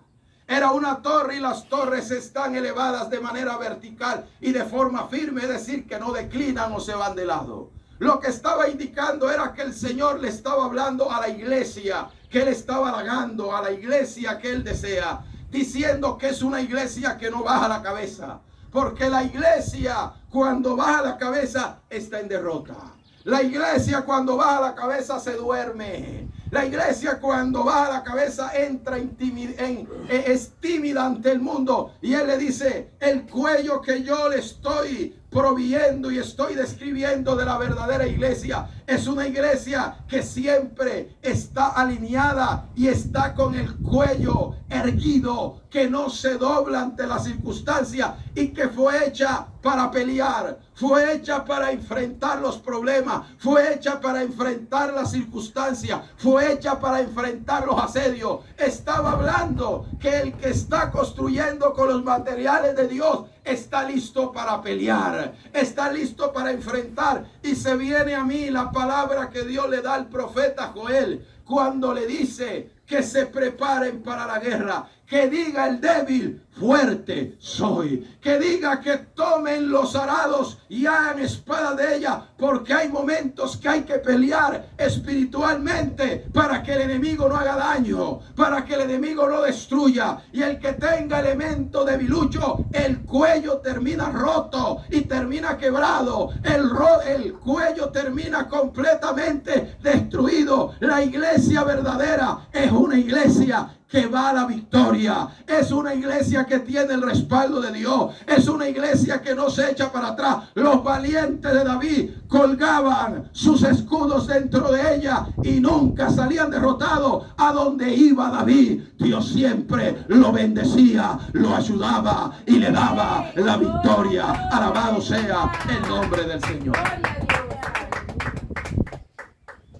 Era una torre y las torres están elevadas de manera vertical y de forma firme, es decir, que no declinan o se van de lado. Lo que estaba indicando era que el Señor le estaba hablando a la iglesia, que Él estaba halagando, a la iglesia que Él desea, diciendo que es una iglesia que no baja la cabeza. Porque la iglesia cuando baja la cabeza está en derrota. La iglesia cuando baja la cabeza se duerme. La iglesia cuando baja la cabeza entra es tímida ante el mundo. Y Él le dice, el cuello que yo le estoy proviendo y estoy describiendo de la verdadera iglesia es una iglesia que siempre está alineada y está con el cuello erguido, que no se dobla ante la circunstancia y que fue hecha para pelear, fue hecha para enfrentar los problemas, fue hecha para enfrentar las circunstancias, fue hecha para enfrentar los asedios. Estaba hablando que el que está construyendo con los materiales de Dios está listo para pelear, está listo para enfrentar. Y se viene a mí la palabra que Dios le da al profeta Joel cuando le dice que se preparen para la guerra. Que diga el débil, fuerte soy. Que diga que tomen los arados y hagan espada de ella, porque hay momentos que hay que pelear espiritualmente para que el enemigo no haga daño, para que el enemigo no destruya. Y el que tenga elemento debilucho, el cuello termina roto y termina quebrado. El cuello termina completamente destruido. La iglesia verdadera es una iglesia que va a la victoria. Es una iglesia que tiene el respaldo de Dios. Es una iglesia que no se echa para atrás. Los valientes de David colgaban sus escudos dentro de ella y nunca salían derrotados. A donde iba David, Dios siempre lo bendecía, lo ayudaba y le daba la victoria. Alabado sea el nombre del Señor.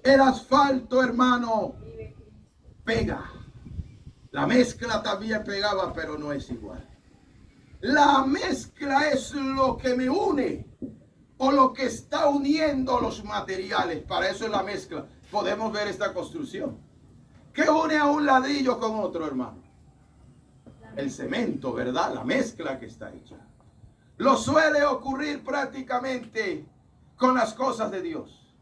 El asfalto, hermano, pega. La mezcla también pegaba, pero no es igual. La mezcla es lo que me une o lo que está uniendo los materiales. Para eso es la mezcla. Podemos ver esta construcción. ¿Qué une a un ladrillo con otro, hermano? El cemento, ¿verdad? La mezcla que está hecha. Lo suele ocurrir prácticamente con las cosas de Dios.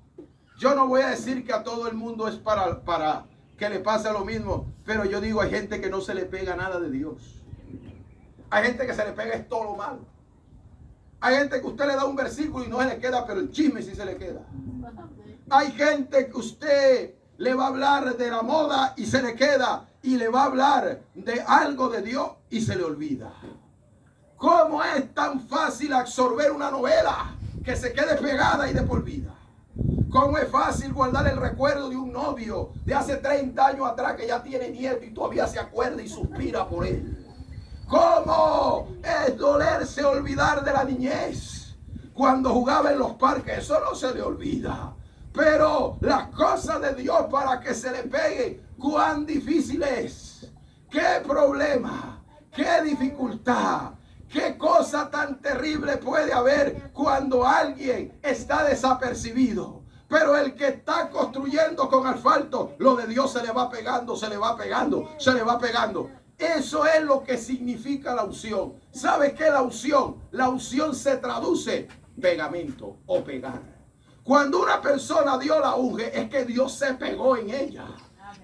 Yo no voy a decir que a todo el mundo es para que le pasa lo mismo, pero yo digo, hay gente que no se le pega nada de Dios. Hay gente que se le pega es todo lo malo. Hay gente que usted le da un versículo y no se le queda, pero el chisme sí se le queda. Hay gente que usted le va a hablar de la moda y se le queda, y le va a hablar de algo de Dios y se le olvida. ¿Cómo es tan fácil absorber una novela que se quede pegada y de por vida? ¿Cómo es fácil guardar el recuerdo de un novio de hace 30 años atrás que ya tiene nieto y todavía se acuerda y suspira por él? ¿Cómo es dolerse olvidar de la niñez cuando jugaba en los parques? Eso no se le olvida. Pero las cosas de Dios, para que se le pegue, cuán difícil es. ¿Qué problema? ¿Qué dificultad? ¿Qué cosa tan terrible puede haber cuando alguien está desapercibido? Pero el que está construyendo con asfalto, lo de Dios se le va pegando, se le va pegando, se le va pegando. Eso es lo que significa la unción. ¿Sabe qué es la unción? La unción se traduce pegamento o pegar. Cuando una persona Dios la unge, es que Dios se pegó en ella.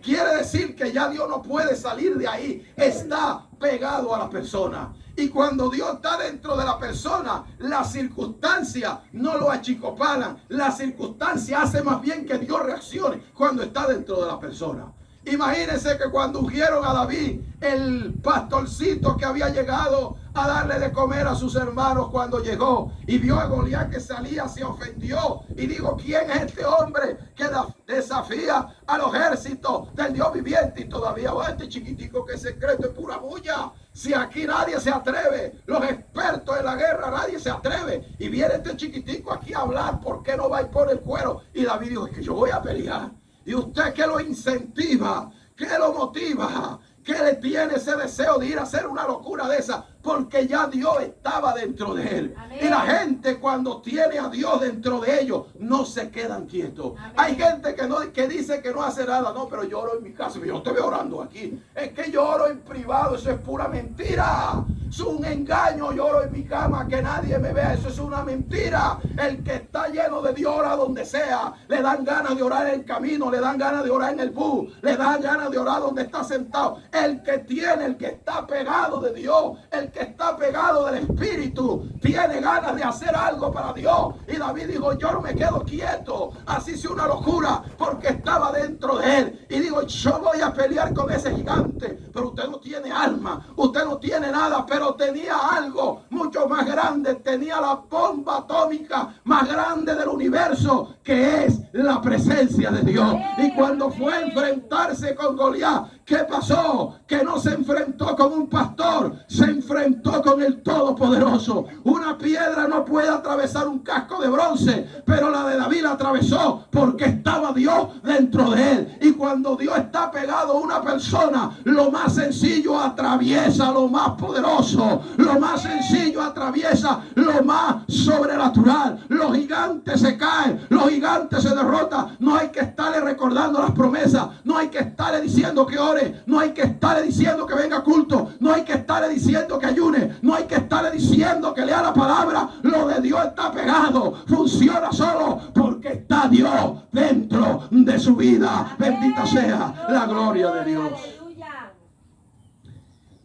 Quiere decir que ya Dios no puede salir de ahí. Está pegado a la persona. Y cuando Dios está dentro de la persona, las circunstancias no lo achicopalan. La circunstancia hace más bien que Dios reaccione cuando está dentro de la persona. Imagínense que cuando ungieron a David, el pastorcito que había llegado a darle de comer a sus hermanos, cuando llegó y vio a Goliat que salía, se ofendió y dijo: ¿quién es este hombre que desafía a los ejércitos del Dios viviente? Y todavía va este chiquitico que es secreto, es pura bulla. Si aquí nadie se atreve, los expertos en la guerra, nadie se atreve, y viene este chiquitico aquí a hablar, ¿por qué no va y pone el cuero? Y David dijo: es que yo voy a pelear. ¿Y usted qué lo incentiva? ¿Qué lo motiva? ¿Qué le tiene ese deseo de ir a hacer una locura de esa? Porque ya Dios estaba dentro de él. Amén. Y la gente cuando tiene a Dios dentro de ellos no se quedan quietos. Amén. Hay gente que dice que no hace nada. No, pero yo oro en mi casa. Yo estoy orando aquí. Es que yo oro en privado. Eso es pura mentira. Es un engaño. Yo oro en mi cama, que nadie me vea. Eso es una mentira. El que está lleno de Dios ora donde sea. Le dan ganas de orar en el camino. Le dan ganas de orar en el bus. Le dan ganas de orar donde está sentado. El que está pegado de Dios, el que está pegado del Espíritu, tiene ganas de hacer algo para Dios. Y David dijo, yo no me quedo quieto. Así sea una locura, porque estaba dentro de él. Y digo, yo voy a pelear con ese gigante. Pero usted no tiene alma, usted no tiene nada, pero tenía algo mucho más grande. Tenía la bomba atómica más grande del universo, que es la presencia de Dios. Y cuando fue a enfrentarse con Goliat, ¿qué pasó? Que no se enfrentó con un pastor, se enfrentó con el Todopoderoso. Una piedra no puede atravesar un casco de bronce, pero la de David la atravesó porque estaba Dios dentro de él. Y cuando Dios está pegado a una persona, lo más sencillo atraviesa lo más poderoso, lo más sencillo atraviesa lo más sobrenatural. Los gigantes se caen, los gigantes se derrotan. No hay que estarle recordando las promesas, no hay que estarle diciendo que ore, no hay que estarle diciendo que venga a culto, no hay que estarle diciendo que ayune, no hay que estarle diciendo que lea la palabra. Lo de Dios está pegado, funciona solo porque está Dios dentro de su vida. Bendita sea la gloria de Dios. Aleluya.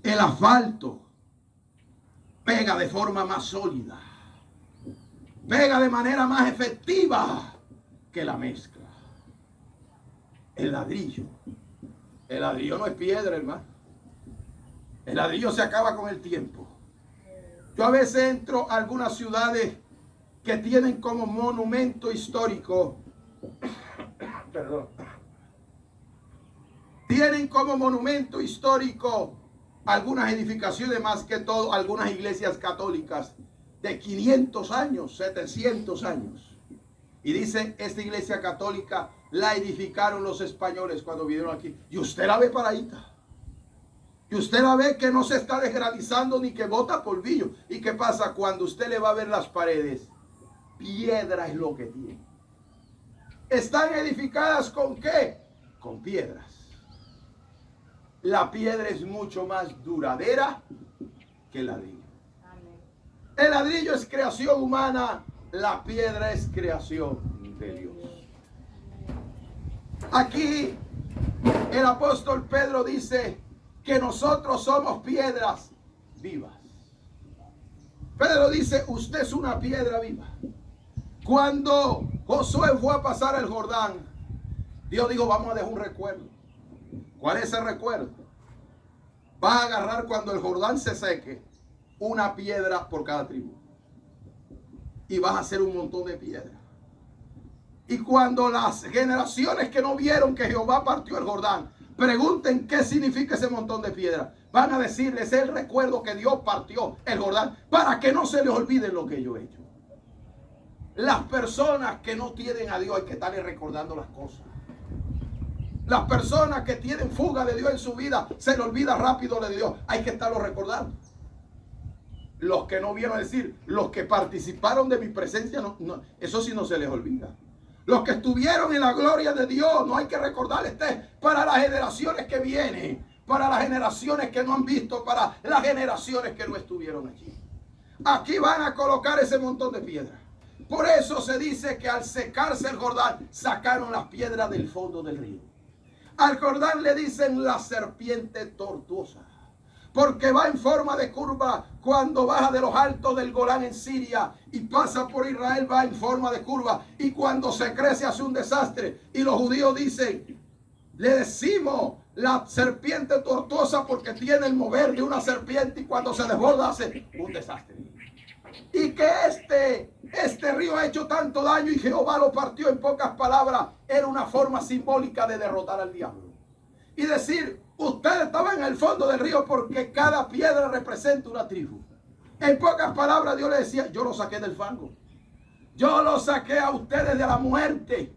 El asfalto pega de forma más sólida, pega de manera más efectiva que la mezcla. El ladrillo no es piedra, hermano. El ladrillo se acaba con el tiempo. Yo a veces entro a algunas ciudades que tienen como monumento histórico, perdón, tienen como monumento histórico algunas edificaciones, más que todo algunas iglesias católicas de 500 años, 700 años. Y dicen, esta iglesia católica la edificaron los españoles cuando vinieron aquí. Y usted la ve paradita. Y usted la ve que no se está desgranizando ni que bota polvillo. ¿Y qué pasa? Cuando usted le va a ver las paredes, piedra es lo que tiene. ¿Están edificadas con qué? Con piedras. La piedra es mucho más duradera que el ladrillo. El ladrillo es creación humana, la piedra es creación de Dios. Aquí el apóstol Pedro dice que nosotros somos piedras vivas. Pedro dice, usted es una piedra viva. Cuando Josué fue a pasar el Jordán, Dios dijo, vamos a dejar un recuerdo. ¿Cuál es el recuerdo? Va a agarrar cuando el Jordán se seque una piedra por cada tribu. Y vas a hacer un montón de piedras. Y cuando las generaciones que no vieron que Jehová partió el Jordán pregunten qué significa ese montón de piedras, van a decirles el recuerdo que Dios partió el Jordán, para que no se les olvide lo que yo he hecho. Las personas que no tienen a Dios hay que estarles recordando las cosas. Las personas que tienen fuga de Dios en su vida, se le olvida rápido de Dios, hay que estarlo recordando. Los que no vieron, decir, los que participaron de mi presencia, eso sí no se les olvida. Los que estuvieron en la gloria de Dios, no hay que recordarles para las generaciones que vienen, para las generaciones que no han visto, para las generaciones que no estuvieron allí. Aquí van a colocar ese montón de piedras. Por eso se dice que al secarse el Jordán, sacaron las piedras del fondo del río. Al Jordán le dicen la serpiente tortuosa, porque va en forma de curva. Cuando baja de los altos del Golán en Siria y pasa por Israel, va en forma de curva, y cuando se crece hace un desastre. Y los judíos dicen, le decimos la serpiente tortuosa porque tiene el mover de una serpiente, y cuando se desborda hace un desastre. Y que este río ha hecho tanto daño y Jehová lo partió, en pocas palabras, era una forma simbólica de derrotar al diablo. Y decir, usted estaba en el fondo del río porque cada piedra representa una tribu. En pocas palabras, Dios le decía, yo lo saqué del fango. Yo lo saqué a ustedes de la muerte.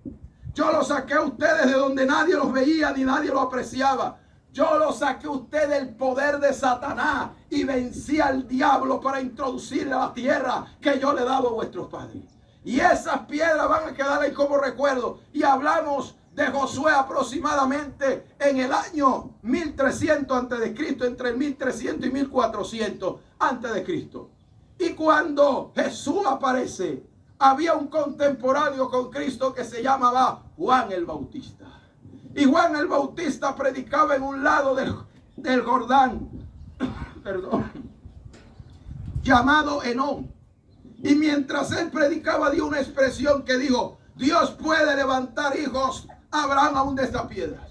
Yo lo saqué a ustedes de donde nadie los veía ni nadie los apreciaba. yo lo saqué a usted del poder de Satanás y vencí al diablo para introducirle a la tierra que yo le he dado a vuestros padres. Y esas piedras van a quedar ahí como recuerdo. Y hablamos de Josué aproximadamente en el año 1300 antes de Cristo, entre el 1300 y 1400 antes de Cristo. Y cuando Jesús aparece, había un contemporáneo con Cristo que se llamaba Juan el Bautista. Y Juan el Bautista predicaba en un lado del Jordán, perdón, llamado Enón. Y mientras él predicaba, dio una expresión que dijo: Dios puede levantar hijos a Abraham aún de estas piedras.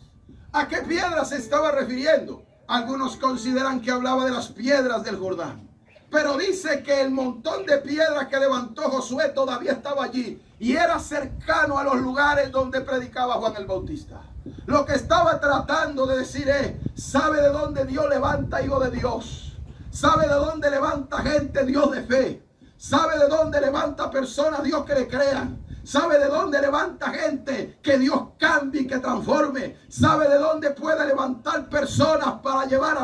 ¿A qué piedras se estaba refiriendo? Algunos consideran que hablaba de las piedras del Jordán. Pero dice que el montón de piedras que levantó Josué todavía estaba allí. Y era cercano a los lugares donde predicaba Juan el Bautista. Lo que estaba tratando de decir es: ¿sabe de dónde Dios levanta hijos de Dios? ¿Sabe de dónde levanta gente Dios de fe? ¿Sabe de dónde levanta personas Dios que le crean? ¿Sabe de dónde levanta gente que Dios cambie y que transforme? ¿Sabe de dónde puede levantar personas para llevar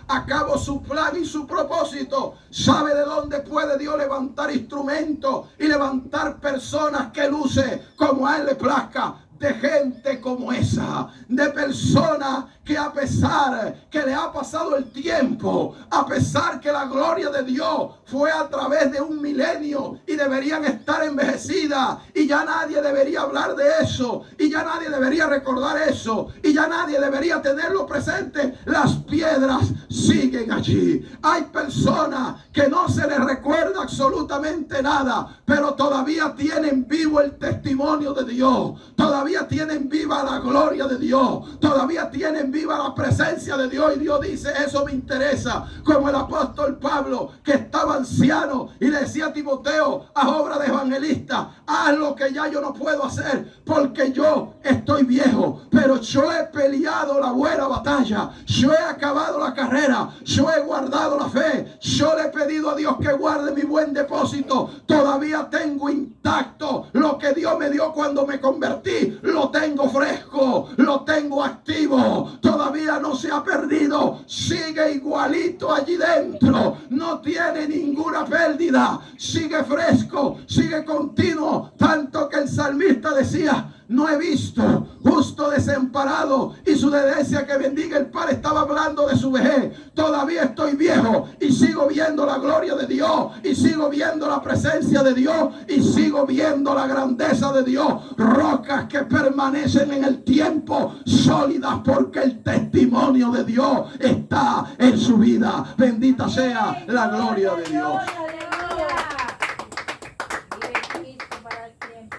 a cabo su plan y su propósito? ¿Sabe de dónde puede Dios levantar instrumentos y levantar personas que luce como a Él le plazca? De gente como esa, de personas que a pesar que le ha pasado el tiempo, a pesar que la gloria de Dios fue a través de un milenio y deberían estar envejecidas y ya nadie debería hablar de eso y ya nadie debería recordar eso y ya nadie debería tenerlo presente, las piedras siguen allí. Hay personas que no se les recuerda absolutamente nada, pero todavía tienen vivo el testimonio de Dios, todavía tienen viva la gloria de Dios, todavía tienen viva la presencia de Dios. Y Dios dice: eso me interesa. Como el apóstol Pablo, que estaba anciano y le decía a Timoteo, a obra de evangelista: haz lo que ya yo no puedo hacer porque yo estoy viejo, pero yo he peleado la buena batalla, yo he acabado la carrera, yo he guardado la fe, yo le he pedido a Dios que guarde mi buen depósito. Todavía tengo intacto lo que Dios me dio cuando me convertí, lo tengo fresco, lo tengo activo, todavía no se ha perdido, sigue igualito allí dentro, no tiene ninguna pérdida, sigue fresco, sigue continuo, tanto que el salmista decía: no he visto justo desamparado y su descendencia que bendiga el pan. Estaba hablando de su vejez. Todavía estoy viejo y sigo viendo la gloria de Dios y sigo viendo la presencia de Dios y sigo viendo la grandeza de Dios. Rocas que permanecen en el tiempo, sólidas, porque el testimonio de Dios está en su vida. Bendita sea la gloria de Dios.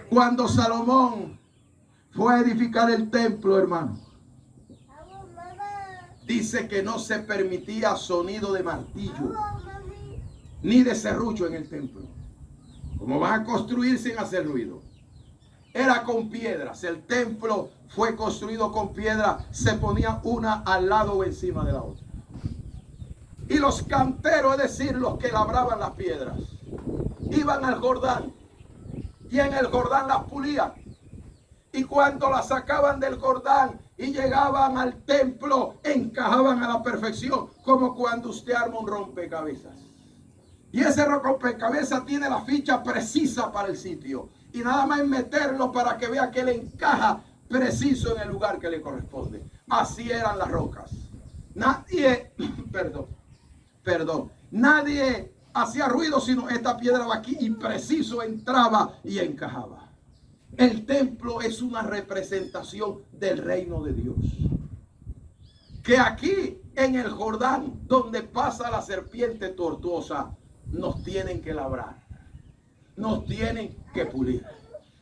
Cuando Salomón fue a edificar el templo, hermano, dice que no se permitía sonido de martillo ni de serrucho en el templo. ¿Cómo van a construir sin hacer ruido? Era con piedras. El templo fue construido con piedras. Se ponía una al lado o encima de la otra. Y los canteros, es decir, los que labraban las piedras, iban al Jordán y en el Jordán las pulían. Y cuando la sacaban del Jordán y llegaban al templo, encajaban a la perfección, como cuando usted arma un rompecabezas. Y ese rompecabezas tiene la ficha precisa para el sitio. Y nada más meterlo para que vea que le encaja preciso en el lugar que le corresponde. Así eran las rocas. Nadie, nadie hacía ruido, sino esta piedra va aquí y preciso entraba y encajaba. El templo es una representación del reino de Dios. Que aquí en el Jordán, donde pasa la serpiente tortuosa, nos tienen que labrar, nos tienen que pulir.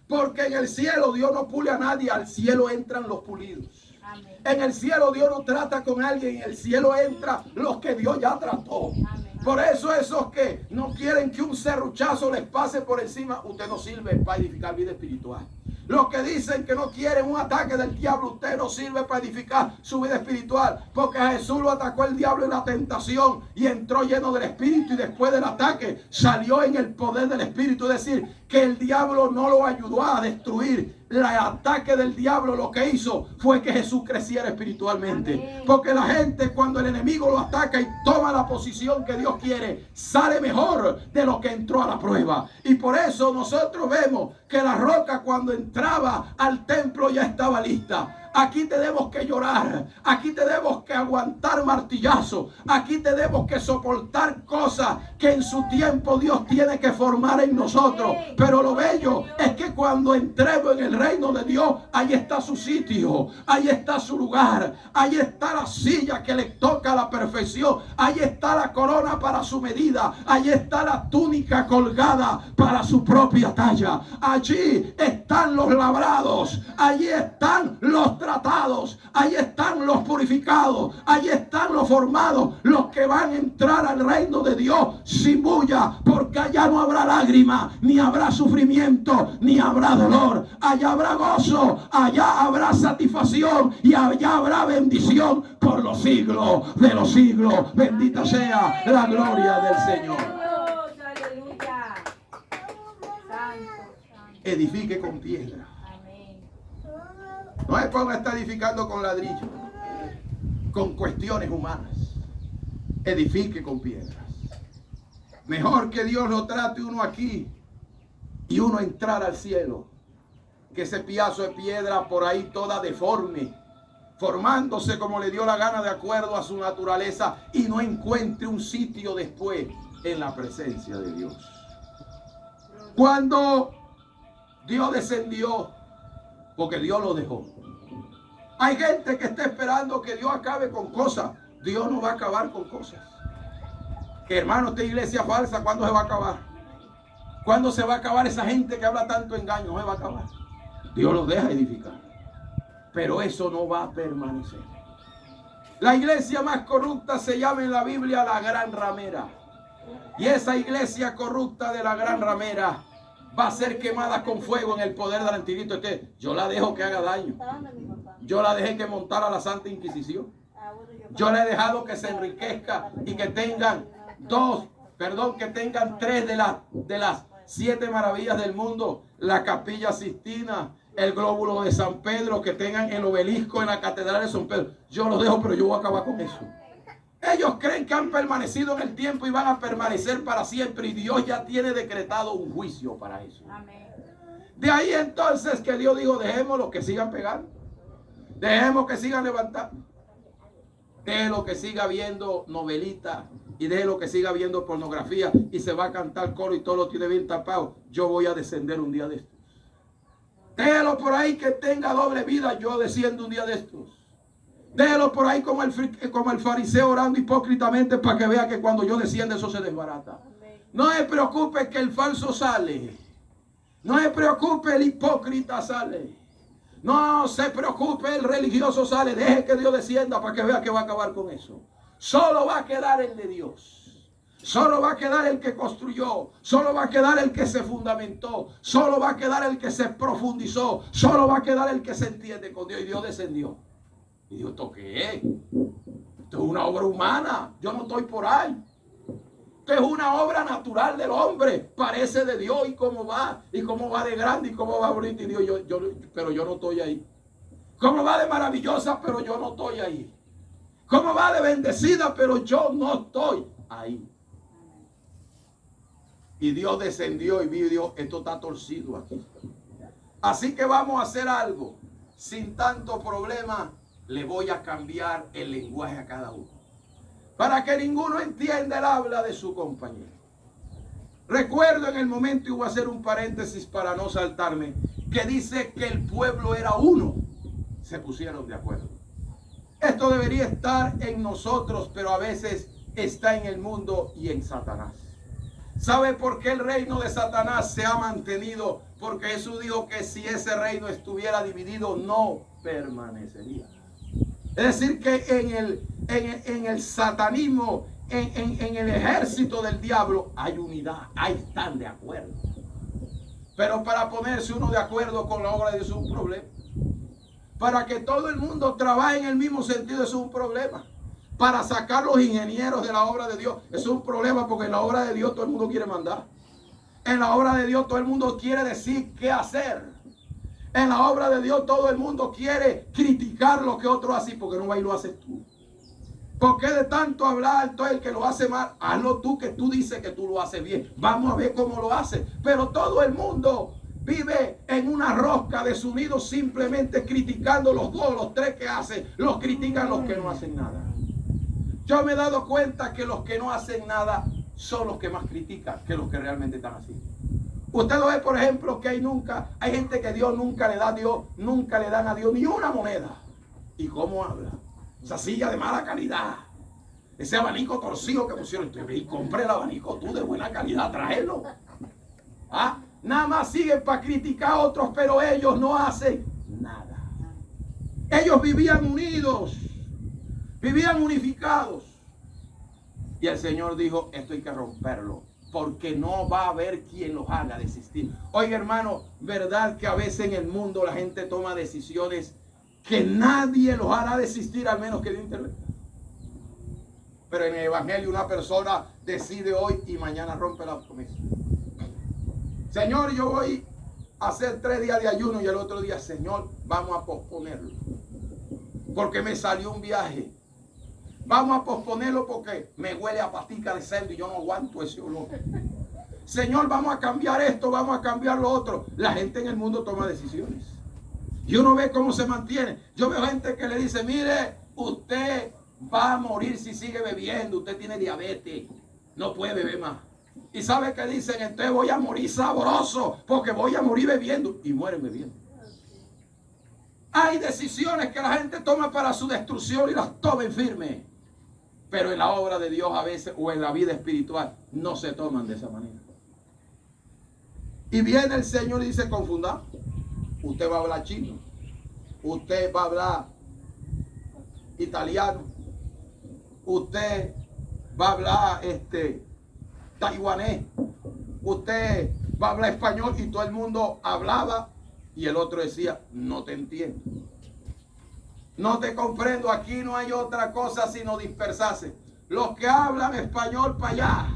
Porque en el cielo Dios no pule a nadie, al cielo entran los pulidos. Amén. En el cielo Dios no trata con alguien, en el cielo entran los que Dios ya trató. Amén. Por eso esos que no quieren que un serruchazo les pase por encima, usted no sirve para edificar vida espiritual. Los que dicen que no quieren un ataque del diablo, usted no sirve para edificar su vida espiritual. Porque a Jesús lo atacó el diablo en la tentación y entró lleno del Espíritu, y después del ataque salió en el poder del Espíritu. Es decir, que el diablo no lo ayudó a destruir el ataque del diablo lo que hizo fue que Jesús creciera espiritualmente. Amén. Porque la gente, cuando el enemigo lo ataca y toma la posición que Dios quiere, sale mejor de lo que entró a la prueba. Y por eso nosotros vemos que la roca, cuando entraba al templo, ya estaba lista. Aquí tenemos que llorar, aquí tenemos que aguantar martillazos, aquí tenemos que soportar cosas que en su tiempo Dios tiene que formar en nosotros. Pero lo bello es que cuando entremos en el reino de Dios, ahí está su sitio, ahí está su lugar, ahí está la silla que le toca a la perfección, ahí está la corona para su medida, ahí está la túnica colgada para su propia talla. Allí están los labrados, allí están los tratados, ahí están los purificados, ahí están los formados, los que van a entrar al reino de Dios sin bulla, porque allá no habrá lágrima, ni habrá sufrimiento, ni habrá dolor. Allá habrá gozo, allá habrá satisfacción y allá habrá bendición por los siglos de los siglos. Bendita sea la gloria del Señor. Aleluya. Santo. Edifique con piedra. Amén. No es porque está edificando con ladrillo, con cuestiones humanas. Edifique con piedras. Mejor que Dios lo trate uno aquí y uno entrar al cielo, que ese piazo de piedra por ahí toda deforme, formándose como le dio la gana de acuerdo a su naturaleza, y no encuentre un sitio después en la presencia de Dios. Cuando Dios descendió, porque Dios lo dejó. Hay gente que está esperando que Dios acabe con cosas. Dios no va a acabar con cosas. Que hermano, esta iglesia falsa, ¿cuándo se va a acabar? ¿Cuándo se va a acabar esa gente que habla tanto engaño? No se va a acabar. Dios los deja edificar. Pero eso no va a permanecer. La iglesia más corrupta se llama en la Biblia la Gran Ramera. Y esa iglesia corrupta de la Gran Ramera va a ser quemada con fuego en el poder del Anticristo. Yo la dejo que haga daño. Yo la dejé que montara la Santa Inquisición. Yo la he dejado que se enriquezca y que tengan que tengan 3 de las 7 maravillas del mundo: la Capilla Sistina, el glóbulo de San Pedro, que tengan el obelisco en la Catedral de San Pedro. Yo los dejo, pero yo voy a acabar con eso. Ellos creen que han permanecido en el tiempo y van a permanecer para siempre, y Dios ya tiene decretado un juicio para eso. Amén. De ahí entonces que Dios dijo: dejemos que sigan pegando, dejemos que sigan levantando, déjelo que siga viendo novelitas y déjelo que siga viendo pornografía y se va a cantar coro y todo lo tiene bien tapado. Yo voy a descender un día de estos. Déjelo por ahí que tenga doble vida, yo desciendo un día de estos. Déjelo por ahí como el fariseo orando hipócritamente, para que vea que cuando yo descienda eso se desbarata. No se preocupe que el falso sale. No se preocupe, el hipócrita sale. No se preocupe, el religioso sale. Deje que Dios descienda para que vea que va a acabar con eso. Solo va a quedar el de Dios. Solo va a quedar el que construyó. Solo va a quedar el que se fundamentó. Solo va a quedar el que se profundizó. Solo va a quedar el que se entiende con Dios. Y Dios descendió. Y dijo: ¿esto qué es? Esto es una obra humana. Yo no estoy por ahí. Esto es una obra natural del hombre. Parece de Dios. Y cómo va de grande y cómo va bonito. Y Dios, pero yo no estoy ahí. Cómo va de maravillosa, pero yo no estoy ahí. Cómo va de bendecida, pero yo no estoy ahí. Y Dios descendió y vio: esto está torcido aquí. Así que vamos a hacer algo. Sin tanto problema, le voy a cambiar el lenguaje a cada uno, para que ninguno entienda el habla de su compañero. Recuerdo en el momento, y voy a hacer un paréntesis para no saltarme, que dice que el pueblo era uno. Se pusieron de acuerdo. Esto debería estar en nosotros, pero a veces está en el mundo y en Satanás. ¿Sabe por qué el reino de Satanás se ha mantenido? Porque Jesús dijo que si ese reino estuviera dividido, no permanecería. Es decir, que en el satanismo, en el ejército del diablo, hay unidad, ahí están de acuerdo. Pero para ponerse uno de acuerdo con la obra de Dios es un problema. Para que todo el mundo trabaje en el mismo sentido es un problema. Para sacar los ingenieros de la obra de Dios es un problema, porque en la obra de Dios todo el mundo quiere mandar. En la obra de Dios todo el mundo quiere decir qué hacer. En la obra de Dios todo el mundo quiere criticar lo que otro hace. ¿Por qué no va y lo haces tú? ¿Por qué de tanto hablar entonces el que lo hace mal? Hazlo tú, que tú dices que tú lo haces bien. Vamos a ver cómo lo haces. Pero todo el mundo vive en una rosca desunido, simplemente criticando los dos, los tres que hacen. Los critican los que no hacen nada. Yo me he dado cuenta que los que no hacen nada son los que más critican que los que realmente están haciendo. Usted lo ve, por ejemplo, que hay gente que Dios nunca le da a Dios, nunca le dan a Dios ni una moneda. ¿Y cómo habla? Esa silla de mala calidad, ese abanico torcido que pusieron. Y compré el abanico tú de buena calidad, tráelo. Nada más siguen para criticar a otros, pero ellos no hacen nada. Ellos vivían unidos, vivían unificados. Y el Señor dijo, esto hay que romperlo, porque no va a haber quien los haga desistir. Oiga, hermano, verdad que a veces en el mundo la gente toma decisiones que nadie los hará desistir, al menos que Dios intervenga. Pero en el evangelio una persona decide hoy y mañana rompe la promesa. Señor, yo voy a hacer 3 días de ayuno, y el otro día, Señor, vamos a posponerlo porque me salió un viaje. Vamos a posponerlo porque me huele a patica de cerdo y yo no aguanto ese olor. Señor, vamos a cambiar esto, vamos a cambiar lo otro. La gente en el mundo toma decisiones y uno ve cómo se mantiene. Yo veo gente que le dice, mire, usted va a morir si sigue bebiendo, usted tiene diabetes, no puede beber más. Y sabe que dicen, entonces voy a morir sabroso porque voy a morir bebiendo, y mueren bebiendo. Hay decisiones que la gente toma para su destrucción y las tomen firme, pero en la obra de Dios a veces, o en la vida espiritual, no se toman de esa manera. Y viene el Señor y dice, confundamos. Usted va a hablar chino, usted va a hablar italiano, usted va a hablar taiwanés, usted va a hablar español, y todo el mundo hablaba y el otro decía, no te entiendo, no te comprendo. Aquí no hay otra cosa sino dispersarse. Los que hablan español para allá,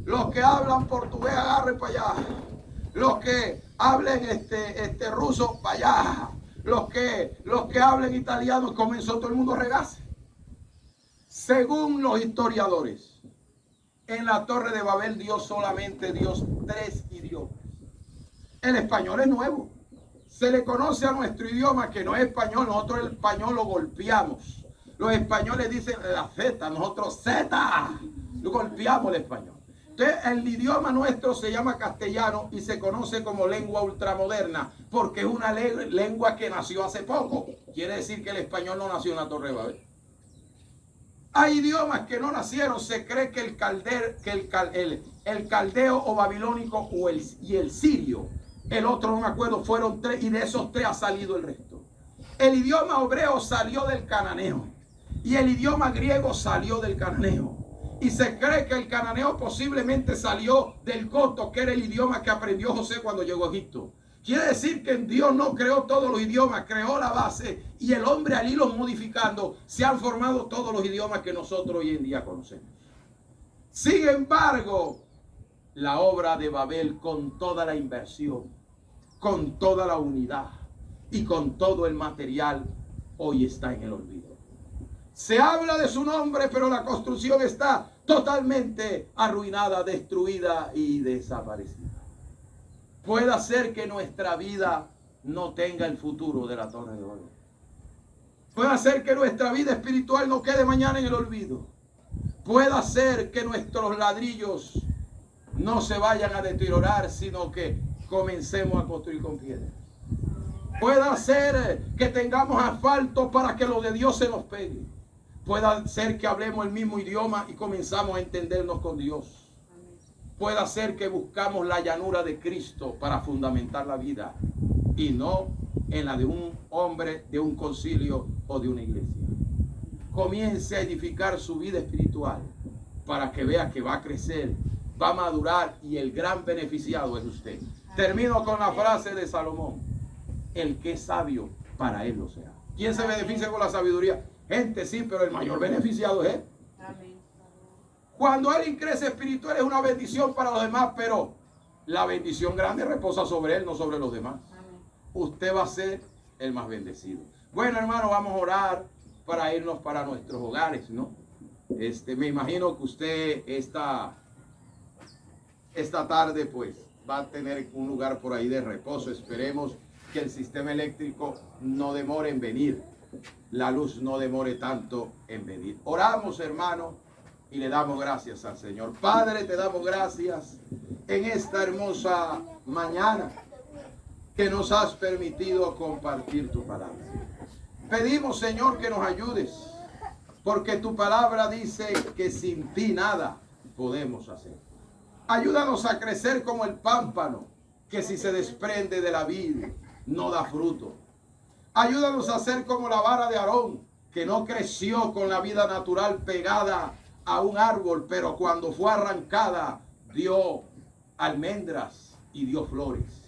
los que hablan portugués agarren para allá, los que hablen ruso para allá, los que hablen italiano. Comenzó todo el mundo a regarse. Según los historiadores, en la Torre de Babel Dios solamente dio 3 idiomas. El español es nuevo. Se le conoce a nuestro idioma que no es español. Nosotros el español lo golpeamos. Los españoles dicen la Z, nosotros Z. Lo golpeamos el español. Entonces el idioma nuestro se llama castellano y se conoce como lengua ultramoderna porque es una lengua que nació hace poco. Quiere decir que el español no nació en la Torre de Babel. Hay idiomas que no nacieron. Se cree que el caldeo o babilónico y el sirio, el otro no me acuerdo, fueron 3, y de esos 3 ha salido el resto. El idioma hebreo salió del cananeo y el idioma griego salió del cananeo. Y se cree que el cananeo posiblemente salió del goto, que era el idioma que aprendió José cuando llegó a Egipto. Quiere decir que Dios no creó todos los idiomas, creó la base, y el hombre al irlos modificando se han formado todos los idiomas que nosotros hoy en día conocemos. Sin embargo, la obra de Babel, con toda la inversión, con toda la unidad y con todo el material, hoy está en el olvido. Se habla de su nombre, pero la construcción está totalmente arruinada, destruida y desaparecida. Puede ser que nuestra vida no tenga el futuro de la Torre de Babel. Puede ser que nuestra vida espiritual no quede mañana en el olvido. Puede ser que nuestros ladrillos no se vayan a deteriorar, sino que comencemos a construir con piedra. Puede ser que tengamos asfalto para que lo de Dios se nos pegue. Puede ser que hablemos el mismo idioma y comenzamos a entendernos con Dios. Puede ser que buscamos la llanura de Cristo para fundamentar la vida y no en la de un hombre, de un concilio o de una iglesia. Comience a edificar su vida espiritual para que vea que va a crecer, va a madurar, y el gran beneficiado es usted. Termino con la frase de Salomón: el que es sabio, para él lo será. ¿Quién se beneficia con la sabiduría? Gente, sí, pero el mayor beneficiado es él. Amén. Cuando alguien crece espiritual es una bendición para los demás, pero la bendición grande reposa sobre él, no sobre los demás. Amén. usted va a ser el más bendecido. Bueno, hermano, vamos a orar para irnos para nuestros hogares, ¿no? Me imagino que usted esta tarde pues va a tener un lugar por ahí de reposo. Esperemos que el sistema eléctrico no demore en venir, la luz no demore tanto en venir. Oramos, hermano, y le damos gracias al Señor. Padre, te damos gracias en esta hermosa mañana que nos has permitido compartir tu palabra. Pedimos, Señor, que nos ayudes, porque tu palabra dice que sin ti nada podemos hacer. Ayúdanos a crecer como el pámpano, que si se desprende de la vid, no da fruto. Ayúdanos a ser como la vara de Aarón, que no creció con la vida natural pegada a un árbol, pero cuando fue arrancada, dio almendras y dio flores.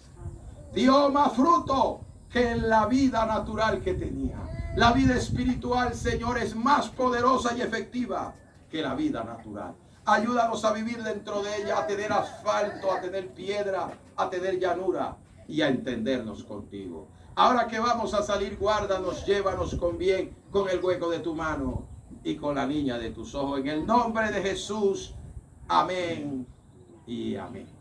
Dio más fruto que en la vida natural que tenía. La vida espiritual, Señor, es más poderosa y efectiva que la vida natural. Ayúdanos a vivir dentro de ella, a tener asfalto, a tener piedra, a tener llanura y a entendernos contigo. Ahora que vamos a salir, guárdanos, llévanos con bien, con el hueco de tu mano y con la niña de tus ojos. En el nombre de Jesús, amén y amén.